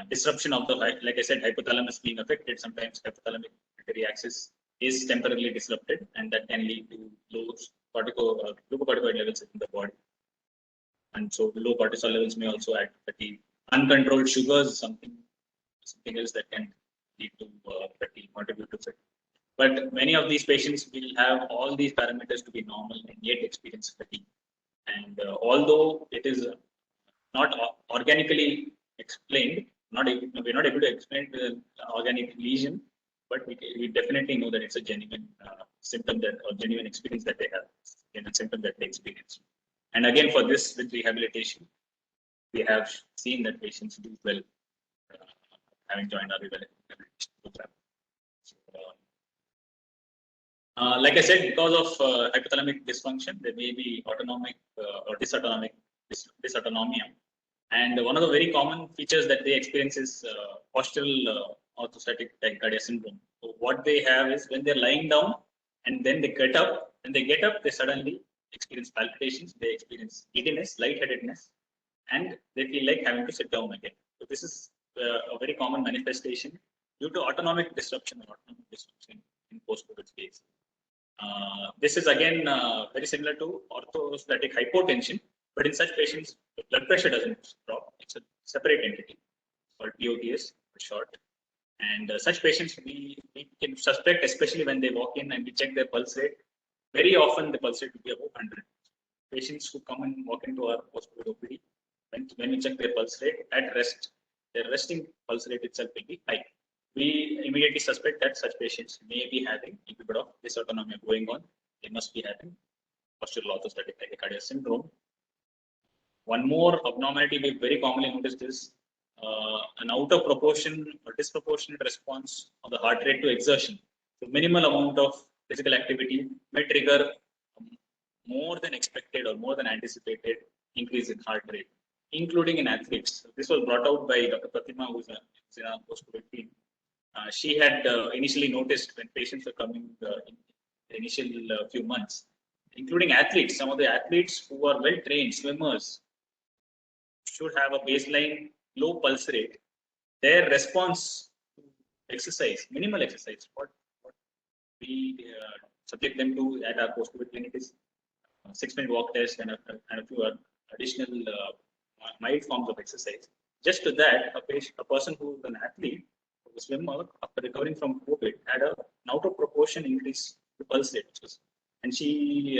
disruption of like I said, hypothalamus being affected, sometimes hypothalamic pituitary axis is temporarily disrupted, and that can lead to low glucocorticoid levels in the body. And so low cortisol levels may also add to fatigue. Uncontrolled sugars, something else that can lead to fatigue, contribute to fatigue. But many of these patients will have all these parameters to be normal and yet experience fatigue. And although it is not organically explained, we're not able to explain the organic lesion, but we definitely know that it's a genuine symptom or genuine experience that they have, genuine symptom that they experience. And again, for this, with rehabilitation, we have seen that patients do well having joined our rehabilitation program. Like I said, because of hypothalamic dysfunction, there may be autonomic or dysautonomia. And one of the very common features that they experience is postural orthostatic tachycardia syndrome. So what they have is when they're lying down and then they get up, they suddenly experience palpitations, they experience giddiness, lightheadedness, and they feel like having to sit down again. So this is a very common manifestation due to autonomic disruption in post-COVID phase. This is again very similar to orthostatic hypotension, but in such patients, the blood pressure doesn't drop. It's a separate entity called POTS for short. And such patients we can suspect, especially when they walk in and we check their pulse rate. Very often the pulse rate will be above 100. Patients who come and walk into our post-COVID OPD, when we check their pulse rate at rest, their resting pulse rate itself will be high. We immediately suspect that such patients may be having a bit of dysautonomia going on. They must be having postural orthostatic tachycardia syndrome. One more abnormality we very commonly noticed is an out of proportion or disproportionate response of the heart rate to exertion. So minimal amount of physical activity may trigger more than expected or more than anticipated increase in heart rate, including in athletes. This was brought out by Dr. Pratima, who is in our post-COVID team. She had initially noticed when patients were coming in the initial few months, including athletes, some of the athletes who are well-trained swimmers should have a baseline low pulse rate. Their response to exercise, minimal exercise, what we subject them to at our post-COVID clinic is 6-minute walk test and a few additional mild forms of exercise. Just to that, a person who is an athlete, a swimmer, after recovering from COVID, had an out of proportion increase to pulse rate. And she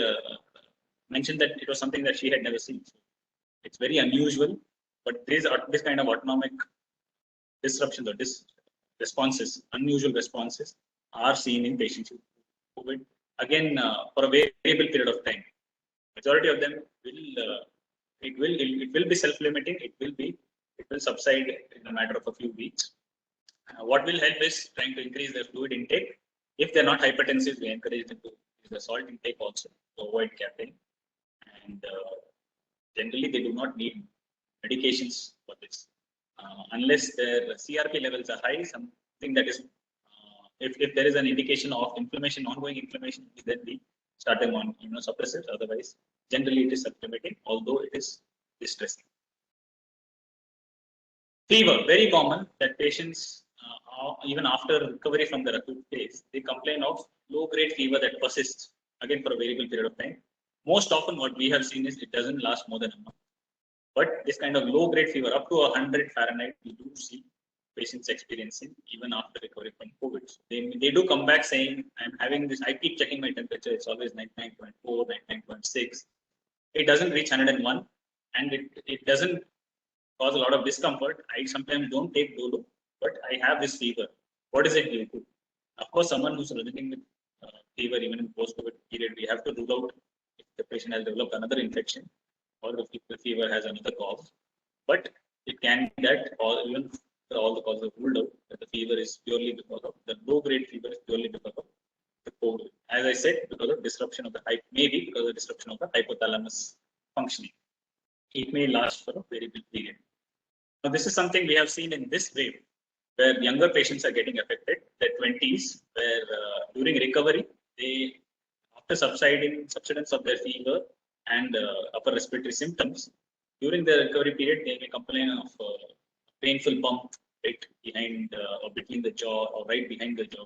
mentioned that it was something that she had never seen. So it's very unusual, but this kind of autonomic disruptions or responses, unusual responses, are seen in patients with COVID. Again, for a variable period of time. Majority of them will be self-limiting. It will be it will subside in a matter of a few weeks. What will help is trying to increase their fluid intake. If they're not hypertensive, we encourage them to increase the salt intake also to avoid caffeine. And generally, they do not need medications for this. Unless their CRP levels are high, something that is, if there is an indication of inflammation, ongoing inflammation, then we start them on immunosuppressants. Otherwise, generally it is self-limiting, although it is distressing. Fever, very common that patients, even after recovery from the acute phase, they complain of low-grade fever that persists, again for a variable period of time. Most often what we have seen is it doesn't last more than a month. But this kind of low-grade fever, up to 100 Fahrenheit, we do see patients experiencing even after recovery from COVID. So they do come back saying, I'm having this, I keep checking my temperature, it's always 99.4, 99.6. It doesn't reach 101, and it doesn't cause a lot of discomfort. I sometimes don't take Dolo, but I have this fever. What is it due to? Of course, someone who's living with fever, even in post-COVID period, we have to rule out if the patient has developed another infection or the fever has another cause. But it can be that, or even all the causes are ruled out, that the fever is purely because of the low-grade fever is purely because of the COVID. As I said, because of disruption of the maybe because of disruption of the hypothalamus functioning. It may last for a very big period. Now, this is something we have seen in this wave, where younger patients are getting affected, their 20s, where during recovery, they, after subsidence of their fever and upper respiratory symptoms, during the recovery period, they may complain of painful bump right behind or between the jaw or right behind the jaw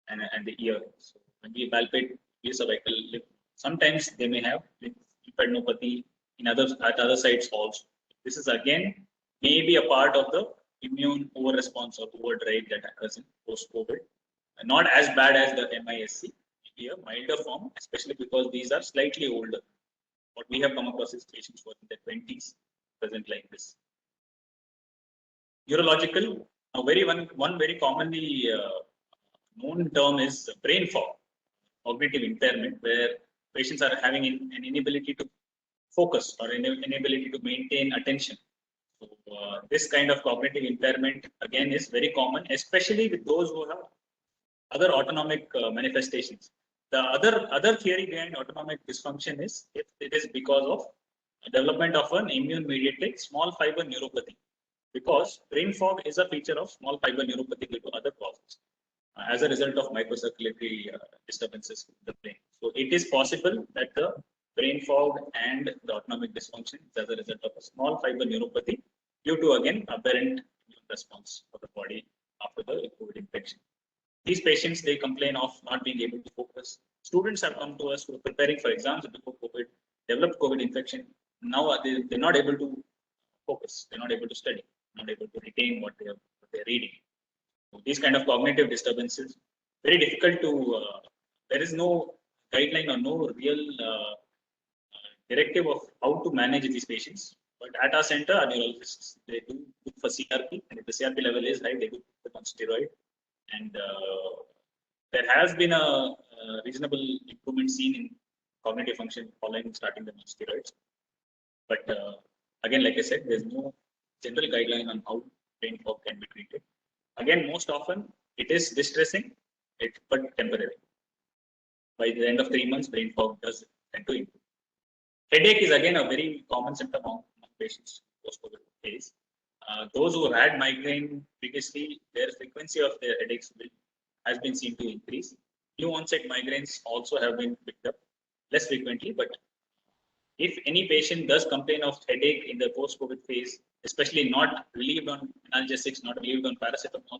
and the ear. So when we palpate cervical lip, sometimes they may have lymphadenopathy at other sites also. This is again maybe a part of the immune over response or overdrive that occurs in post-COVID. Not as bad as the MISC, maybe a milder form, especially because these are slightly older. What we have come across is patients who are in their 20s present like this. Urological, one very commonly known term is brain fog, cognitive impairment, where patients are having an inability to focus or inability to maintain attention. So this kind of cognitive impairment again is very common, especially with those who have other autonomic manifestations. The other theory behind autonomic dysfunction is if it is because of development of an immune-mediated small fiber neuropathy, because brain fog is a feature of small fiber neuropathy due to other causes as a result of microcirculatory disturbances in the brain. So it is possible that the brain fog and the autonomic dysfunction is as a result of a small fiber neuropathy due to, again, aberrant immune response of the body after the COVID infection. These patients, they complain of not being able to focus. Students have come to us who are preparing for exams before COVID, developed COVID infection. Now they're not able to focus. They're not able to study, not able to retain what they're reading. So these kind of cognitive disturbances, very difficult to, there is no guideline or no real directive of how to manage these patients. But at our center, our neurologists, they do look for CRP, and if the CRP level is high, they do put on steroid. And there has been a reasonable improvement seen in cognitive function following starting them on steroids. But again, like I said, there's no general guideline on how brain fog can be treated. Again, most often it is distressing, but temporary. By the end of 3 months, brain fog does tend to improve. Headache is again a very common symptom among patients post-COVID phase. Those who had migraine previously, their frequency of their headaches has been seen to increase. New onset migraines also have been picked up less frequently, but if any patient does complain of headache in the post-COVID phase, especially not relieved on analgesics, not relieved on paracetamol,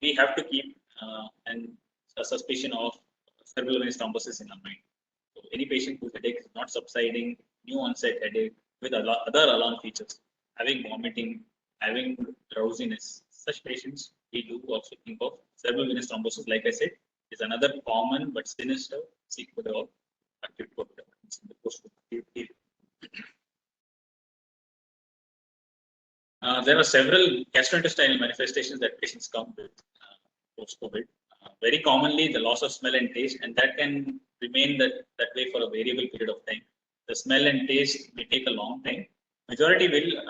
we have to keep a suspicion of cerebral venous thrombosis in our mind. So any patient whose headache is not subsiding, new onset headache with other alarm features, having vomiting, having drowsiness, such patients, we do also think of cerebral venous thrombosis. Like I said, is another common but sinister sequel of acute COVID in the post-COVID period. There are several gastrointestinal manifestations that patients come with post-COVID. Very commonly, the loss of smell and taste, and that can remain that way for a variable period of time. The smell and taste may take a long time. Majority will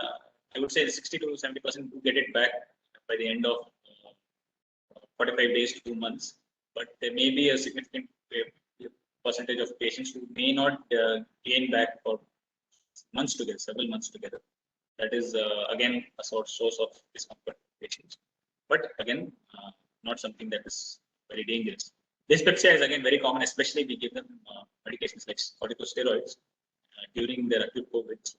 I would say 60 to 70% do get it back by the end of 45 days to 2 months. But there may be a significant percentage of patients who may not gain back for months together, several months together. That is again a source of discomfort for patients. But again, not something that is very dangerous. Dyspepsia is again very common, especially we give them medications like corticosteroids during their acute COVID.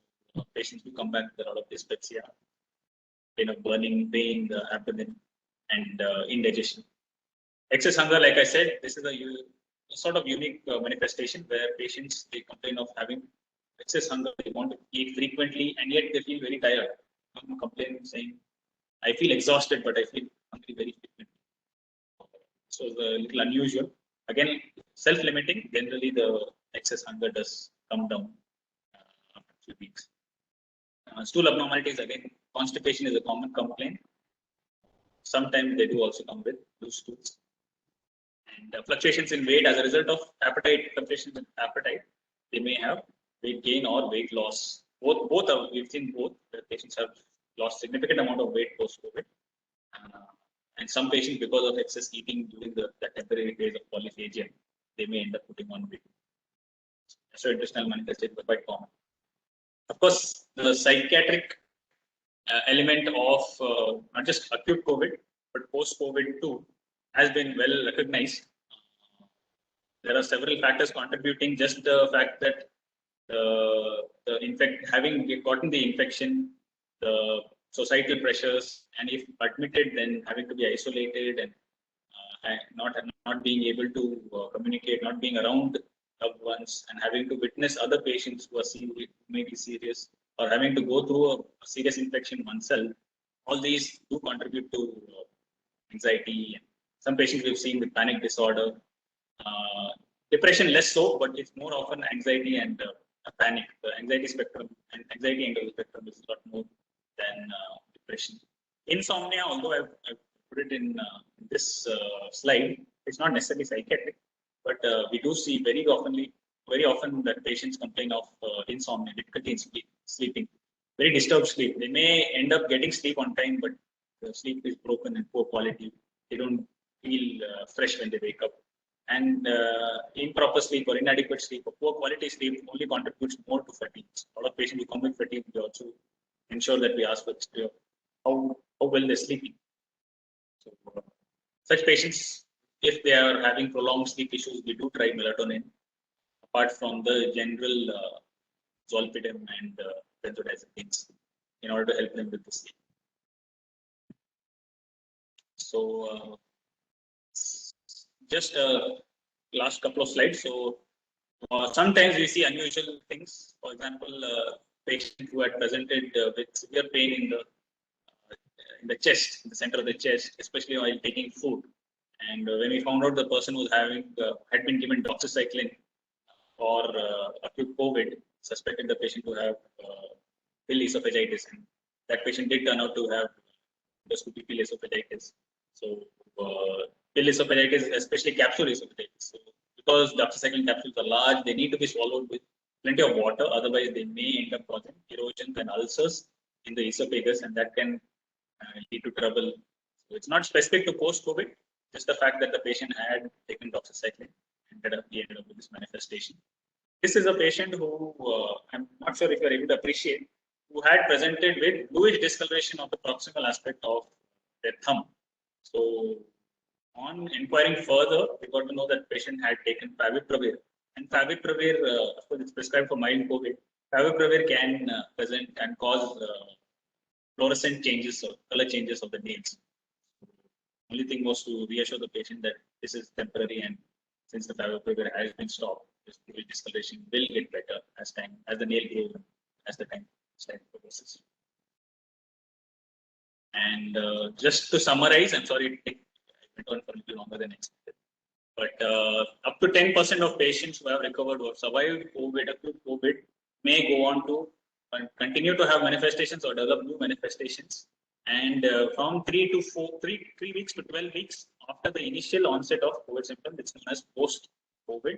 Patients do come back with a lot of dyspepsia, burning, pain in the abdomen, and indigestion. Excess hunger, like I said, this is a sort of unique manifestation where patients they complain of having excess hunger. They want to eat frequently, and yet they feel very tired. Some complain saying, "I feel exhausted, but I feel hungry very frequently." So it's a little unusual. Again, self-limiting. Generally, the excess hunger does come down after a few weeks. Stool abnormalities, again, constipation is a common complaint. Sometimes they do also come with loose stools. And fluctuations in weight as a result of fluctuations in appetite, they may have weight gain or weight loss. We've seen both. The patients have lost significant amount of weight post-COVID. And some patients, because of excess eating during the temporary phase of polyphagia, they may end up putting on weight. Gastrointestinal manifestations are quite common. Of course, the psychiatric element of not just acute COVID, but post-COVID too, has been well recognized. There are several factors contributing. Just the fact that having gotten the infection, the societal pressures, and if admitted, then having to be isolated and not being able to communicate, not being around loved ones, and having to witness other patients who are maybe serious, or having to go through a serious infection oneself. All these do contribute to anxiety. Some patients we've seen with panic disorder, depression less so, but it's more often anxiety and panic. The anxiety end of the spectrum is a lot more than depression. Insomnia, although I've put it in this slide, it's not necessarily psychiatric, but we do see very often that patients complain of insomnia, difficulty in sleeping, very disturbed sleep. They may end up getting sleep on time, but the sleep is broken and poor quality. They don't feel fresh when they wake up. And improper sleep or inadequate sleep or poor quality sleep only contributes more to fatigue. A lot of patients who come with fatigue, we also ensure that we ask for how well they're sleeping. So, such patients, if they are having prolonged sleep issues, we do try melatonin, apart from the general zolpidem and benzodiazepines, in order to help them with the sleep. So, just last couple of slides. So, sometimes we see unusual things. For example, patient who had presented with severe pain in the chest, in the center of the chest, especially while taking food. And when we found out the person was had been given doxycycline for acute COVID, suspected the patient to have pill esophagitis, and that patient did turn out to have endoscopic pill esophagitis. So pill esophagitis, especially capsule esophagitis. So because doxycycline capsules are large, they need to be swallowed with plenty of water. Otherwise, they may end up causing erosions and ulcers in the esophagus, and that can lead to trouble. So it's not specific to post-COVID, just the fact that the patient had taken doxycycline and ended up with this manifestation. This is a patient who I'm not sure if you're able to appreciate, who had presented with bluish discoloration of the proximal aspect of their thumb. So, on inquiring further, we got to know that patient had taken favipiravir, and favipiravir, of course, it's prescribed for mild COVID. Favipiravir can cause fluorescent changes or color changes of the nails. Only thing was to reassure the patient that this is temporary, and since the favipiravir has been stopped, this discoloration will get better as the nail grows, as the time progresses. And just to summarize, I'm sorry, it went on for a little longer than expected. But up to 10% of patients who have recovered or survived acute COVID, may go on to continue to have manifestations or develop new manifestations. And from 3 weeks to 12 weeks after the initial onset of COVID symptoms, it's known as post-COVID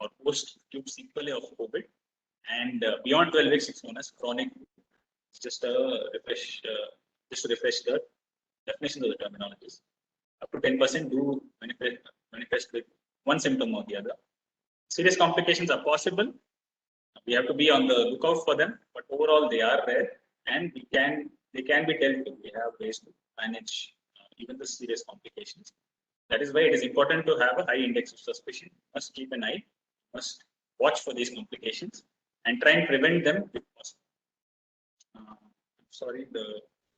or post-acute sequelae of COVID. And beyond 12 weeks, it's known as chronic It's just a refresh, just to refresh the definition of the terminologies. Up to 10% do manifest with one symptom or the other. Serious complications are possible. We have to be on the lookout for them, but overall they are there, and they can be dealt with. We have ways to manage even the serious complications. That is why it is important to have a high index of suspicion. Must keep an eye, must watch for these complications, and try and prevent them if possible. Sorry,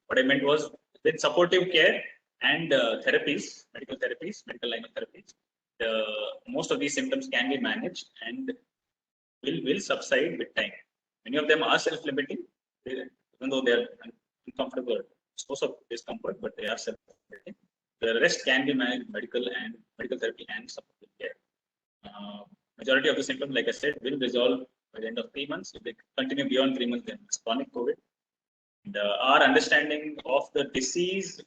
what I meant was with supportive care and therapies, medical line of therapies, most of these symptoms can be managed and will subside with time. Many of them are self-limiting, even though they are uncomfortable source of discomfort, but they are self-limiting. The rest can be managed medical therapy and supportive care. Majority of the symptoms, like I said, will resolve by the end of 3 months. If they continue beyond 3 months, then it's chronic COVID. And, our understanding of the disease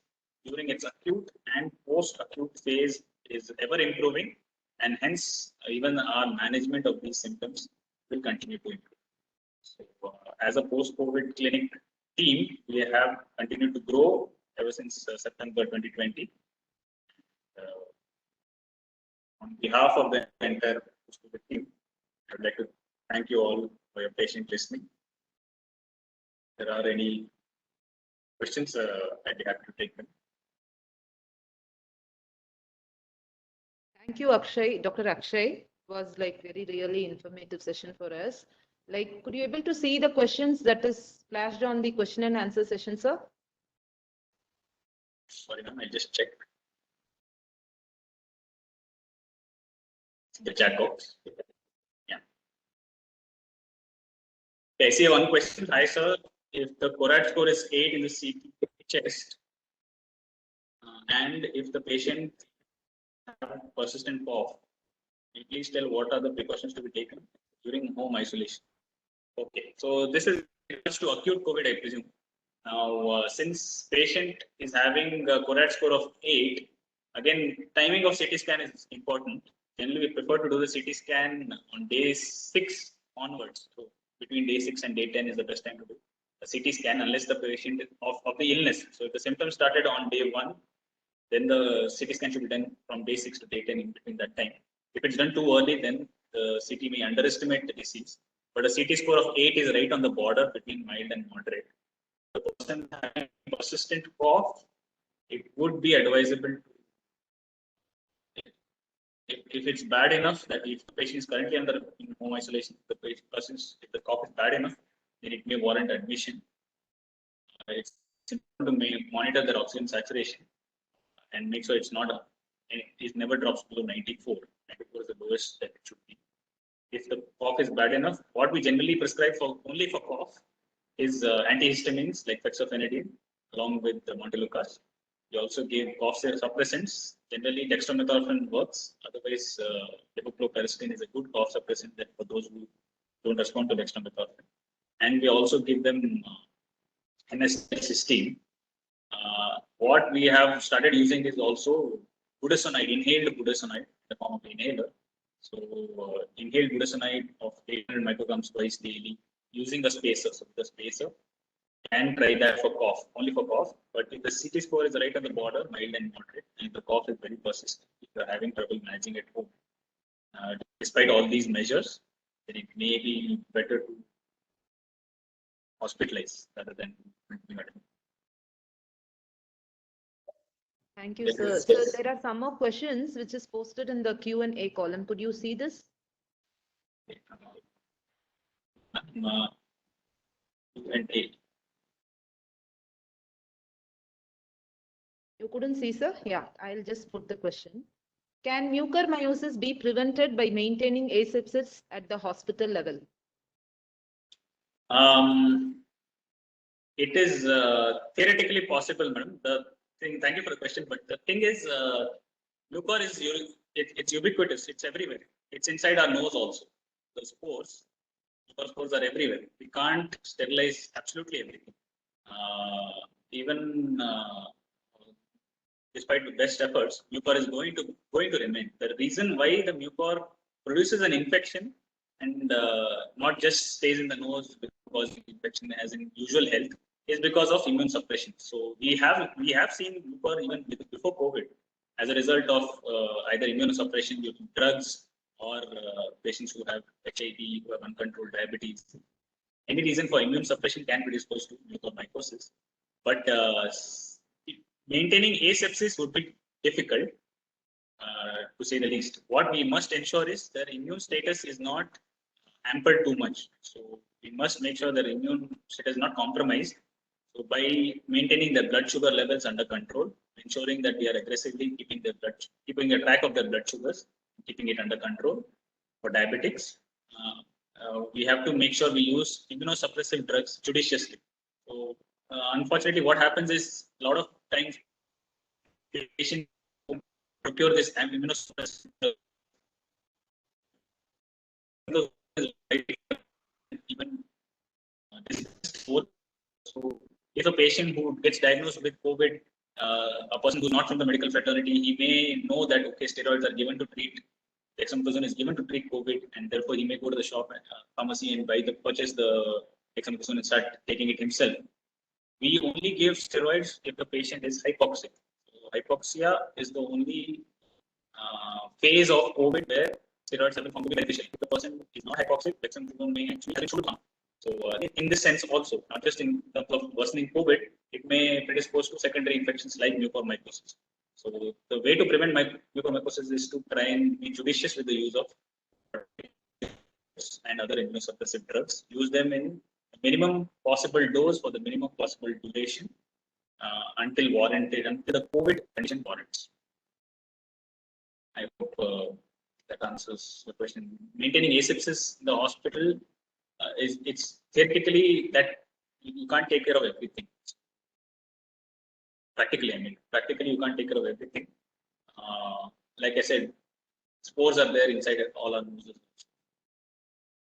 during its acute and post-acute phase is ever improving, and hence even our management of these symptoms will continue to improve. So, as a post-COVID clinic team, we have continued to grow ever since September 2020. On behalf of the entire post-COVID team, I would like to thank you all for your patient listening. If there are any questions, I'd be happy to take them. Thank you, Akshay. Dr. Akshay, it was like really informative session for us. Like, could you able to see the questions that is flashed on the question and answer session, sir? Sorry, ma'am, I just checked the chat box. Yeah. I see one question. Hi, sir. If the CORAD score is 8 in the CT chest, and if the patient has persistent cough, please tell what are the precautions to be taken during home isolation. Okay, so this is to acute COVID, I presume. Now, since patient is having a CORAD score of 8, again, timing of CT scan is important. Generally, we prefer to do the CT scan on day 6 onwards. So, between day 6 and day 10 is the best time to do a CT scan, unless the patient is of the illness. So, if the symptoms started on day 1, then the CT scan should be done from day 6 to day 10 in between that time. If it's done too early, then the CT may underestimate the disease. But a CT score of 8 is right on the border between mild and moderate. The person having persistent cough, it would be advisable to, if it's bad enough that if the patient is currently under home isolation, if the cough is bad enough, then it may warrant admission. It's important to monitor their oxygen saturation and make sure it never drops below 94. 94 is the lowest that it should be. If the cough is bad enough, what we generally prescribe only for cough is antihistamines like fexofenadine along with the Montelukast. We also give cough suppressants. Generally, dextromethorphan works. Otherwise, levofloxacin is a good cough suppressant for those who don't respond to dextromethorphan. And we also give them N-acetylcysteine. What we have started using is also budesonide, inhaled budesonide in the form of inhaler. So, inhaled budesonide of 800 micrograms twice daily using a spacer. So, the spacer, and try that for cough, only for cough. But if the CT score is right on the border, mild and moderate, and the cough is very persistent, if you are having trouble managing at home, despite all these measures, then it may be better to hospitalize rather than at home. Thank you, sir. So there are some more questions which is posted in the Q&A column. Could you see this? Q&A. You couldn't see, sir? Yeah, I'll just put the question. Can mucormyosis be prevented by maintaining asepsis at the hospital level? It is theoretically possible, madam. Thank you for the question, but the thing is, mucor is it's ubiquitous. It's everywhere. It's inside our nose also. The spores, mucor spores are everywhere. We can't sterilize absolutely everything. Even despite the best efforts, mucor is going to remain. The reason why the mucor produces an infection and not just stays in the nose with causing infection as in usual health is because of immune suppression. So we have seen even before COVID as a result of either immunosuppression due to drugs or patients who have HIV, who have uncontrolled diabetes. Any reason for immune suppression can predispose to mucormycosis, but maintaining asepsis would be difficult, to say the least. What we must ensure is their immune status is not hampered too much. So we must make sure their immune status is not compromised. So by maintaining their blood sugar levels under control, ensuring that we are aggressively keeping a track of their blood sugars, keeping it under control. For diabetics, we have to make sure we use immunosuppressive drugs judiciously. So unfortunately, what happens is a lot of times patients procure this immunosuppressive drugs even so if a patient who gets diagnosed with COVID, a person who's not from the medical fraternity, he may know that okay, steroids are given to treat, dexamethasone is given to treat COVID, and therefore he may go to the shop and pharmacy and purchase the dexamethasone and start taking it himself. We only give steroids if the patient is hypoxic. So hypoxia is the only phase of COVID where steroids have been found to be beneficial. If the person is not hypoxic, dexamethasone may actually have should harm. So in this sense also, not just in terms of worsening COVID, it may predispose to secondary infections like mucormycosis. So the way to prevent mucormycosis is to try and be judicious with the use of and other immunosuppressive drugs. Use them in minimum possible dose for the minimum possible duration until the COVID condition warrants. I hope that answers the question. Maintaining asepsis in the hospital it's theoretically that you can't take care of everything. Practically, you can't take care of everything. Like I said, spores are there inside all our noses.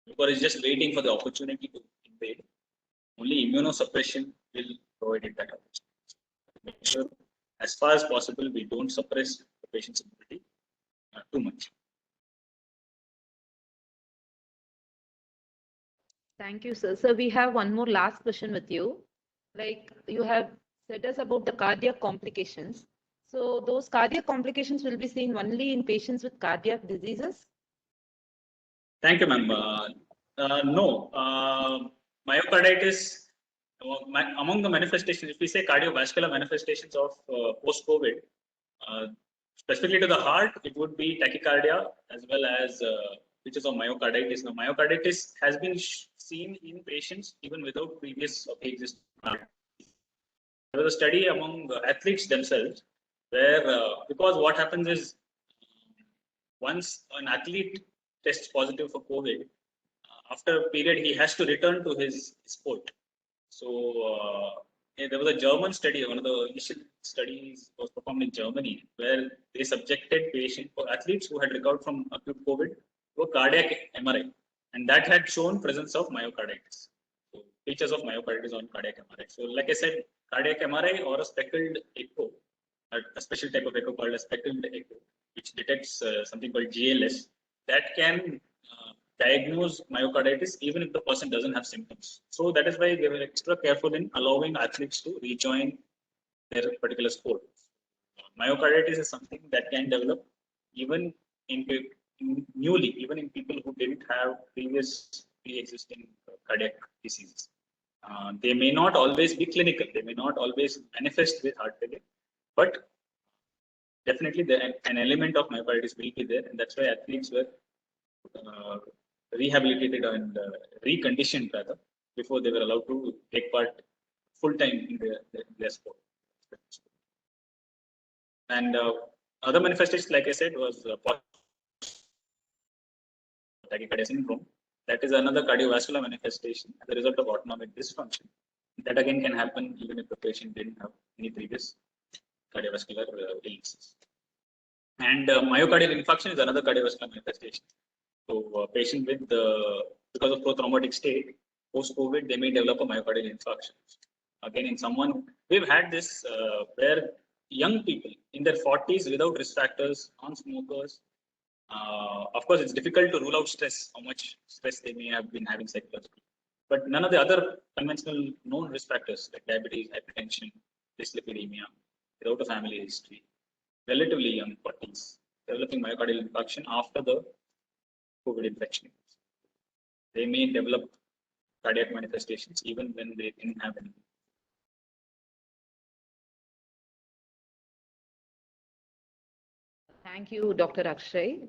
Because it's just waiting for the opportunity to invade. Only immunosuppression will provide it that opportunity. Make sure, as far as possible, we don't suppress the patient's immunity too much. Thank you, sir. So we have one more last question with you. Like you have said us about the cardiac complications. So those cardiac complications will be seen only in patients with cardiac diseases? Thank you, ma'am. No, myocarditis, among the manifestations, if we say cardiovascular manifestations of post-COVID, specifically to the heart, it would be tachycardia as well as features of myocarditis. Now, myocarditis has been seen in patients even without previous pre-existing. There was a study among athletes themselves where, because what happens is, once an athlete tests positive for COVID, after a period he has to return to his sport. So there was a German study, one of the initial studies was performed in Germany, where they subjected athletes who had recovered from acute COVID to a cardiac MRI, and that had shown presence of myocarditis. So features of myocarditis on cardiac MRI. So like I said, cardiac MRI or a speckled echo, a special type of echo called a speckled echo, which detects something called GLS, that can diagnose myocarditis even if the person doesn't have symptoms. So that is why they were extra careful in allowing athletes to rejoin their particular sport. Myocarditis is something that can develop even in people who didn't have previous pre-existing cardiac diseases. They may not always be clinical, they may not always manifest with heart failure, but definitely an element of myocarditis will be there, and that's why athletes were rehabilitated and reconditioned rather before they were allowed to take part full-time in their sport. And other manifestations, like I said, was tachycardia syndrome. That is another cardiovascular manifestation as a result of autonomic dysfunction. That again can happen even if the patient didn't have any previous cardiovascular illnesses. And myocardial infarction is another cardiovascular manifestation. So a patient with because of pro-thrombotic state, post-COVID, they may develop a myocardial infarction. Again, in someone, we've had this where young people in their 40s without risk factors, non-smokers, of course, it's difficult to rule out stress, how much stress they may have been having psychologically. but none of the other conventional known risk factors like diabetes, hypertension, dyslipidemia, without a family history, relatively young 40s, developing myocardial infarction after the COVID infection. They may develop cardiac manifestations even when they didn't have any. Thank you, Dr. Akshay.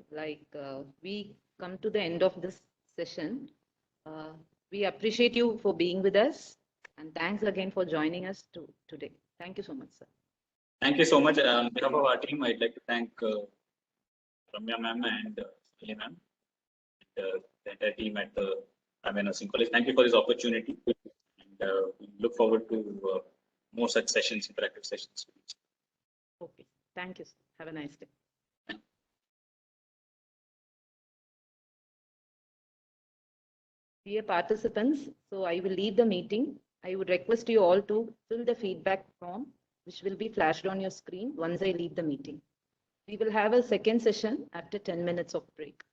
We come to the end of this session. We appreciate you for being with us, and thanks again for joining us today. Thank you so much, sir. Thank you so much. On behalf of our team, I'd like to thank Ramya ma'am and Lily ma'am, and the entire team at the Ramya Nursing College. Thank you for this opportunity, and we look forward to more such sessions, interactive sessions. Okay, thank you, sir. Have a nice day. Dear participants, so I will leave the meeting. I would request you all to fill the feedback form, which will be flashed on your screen once I leave the meeting. We will have a second session after 10 minutes of break.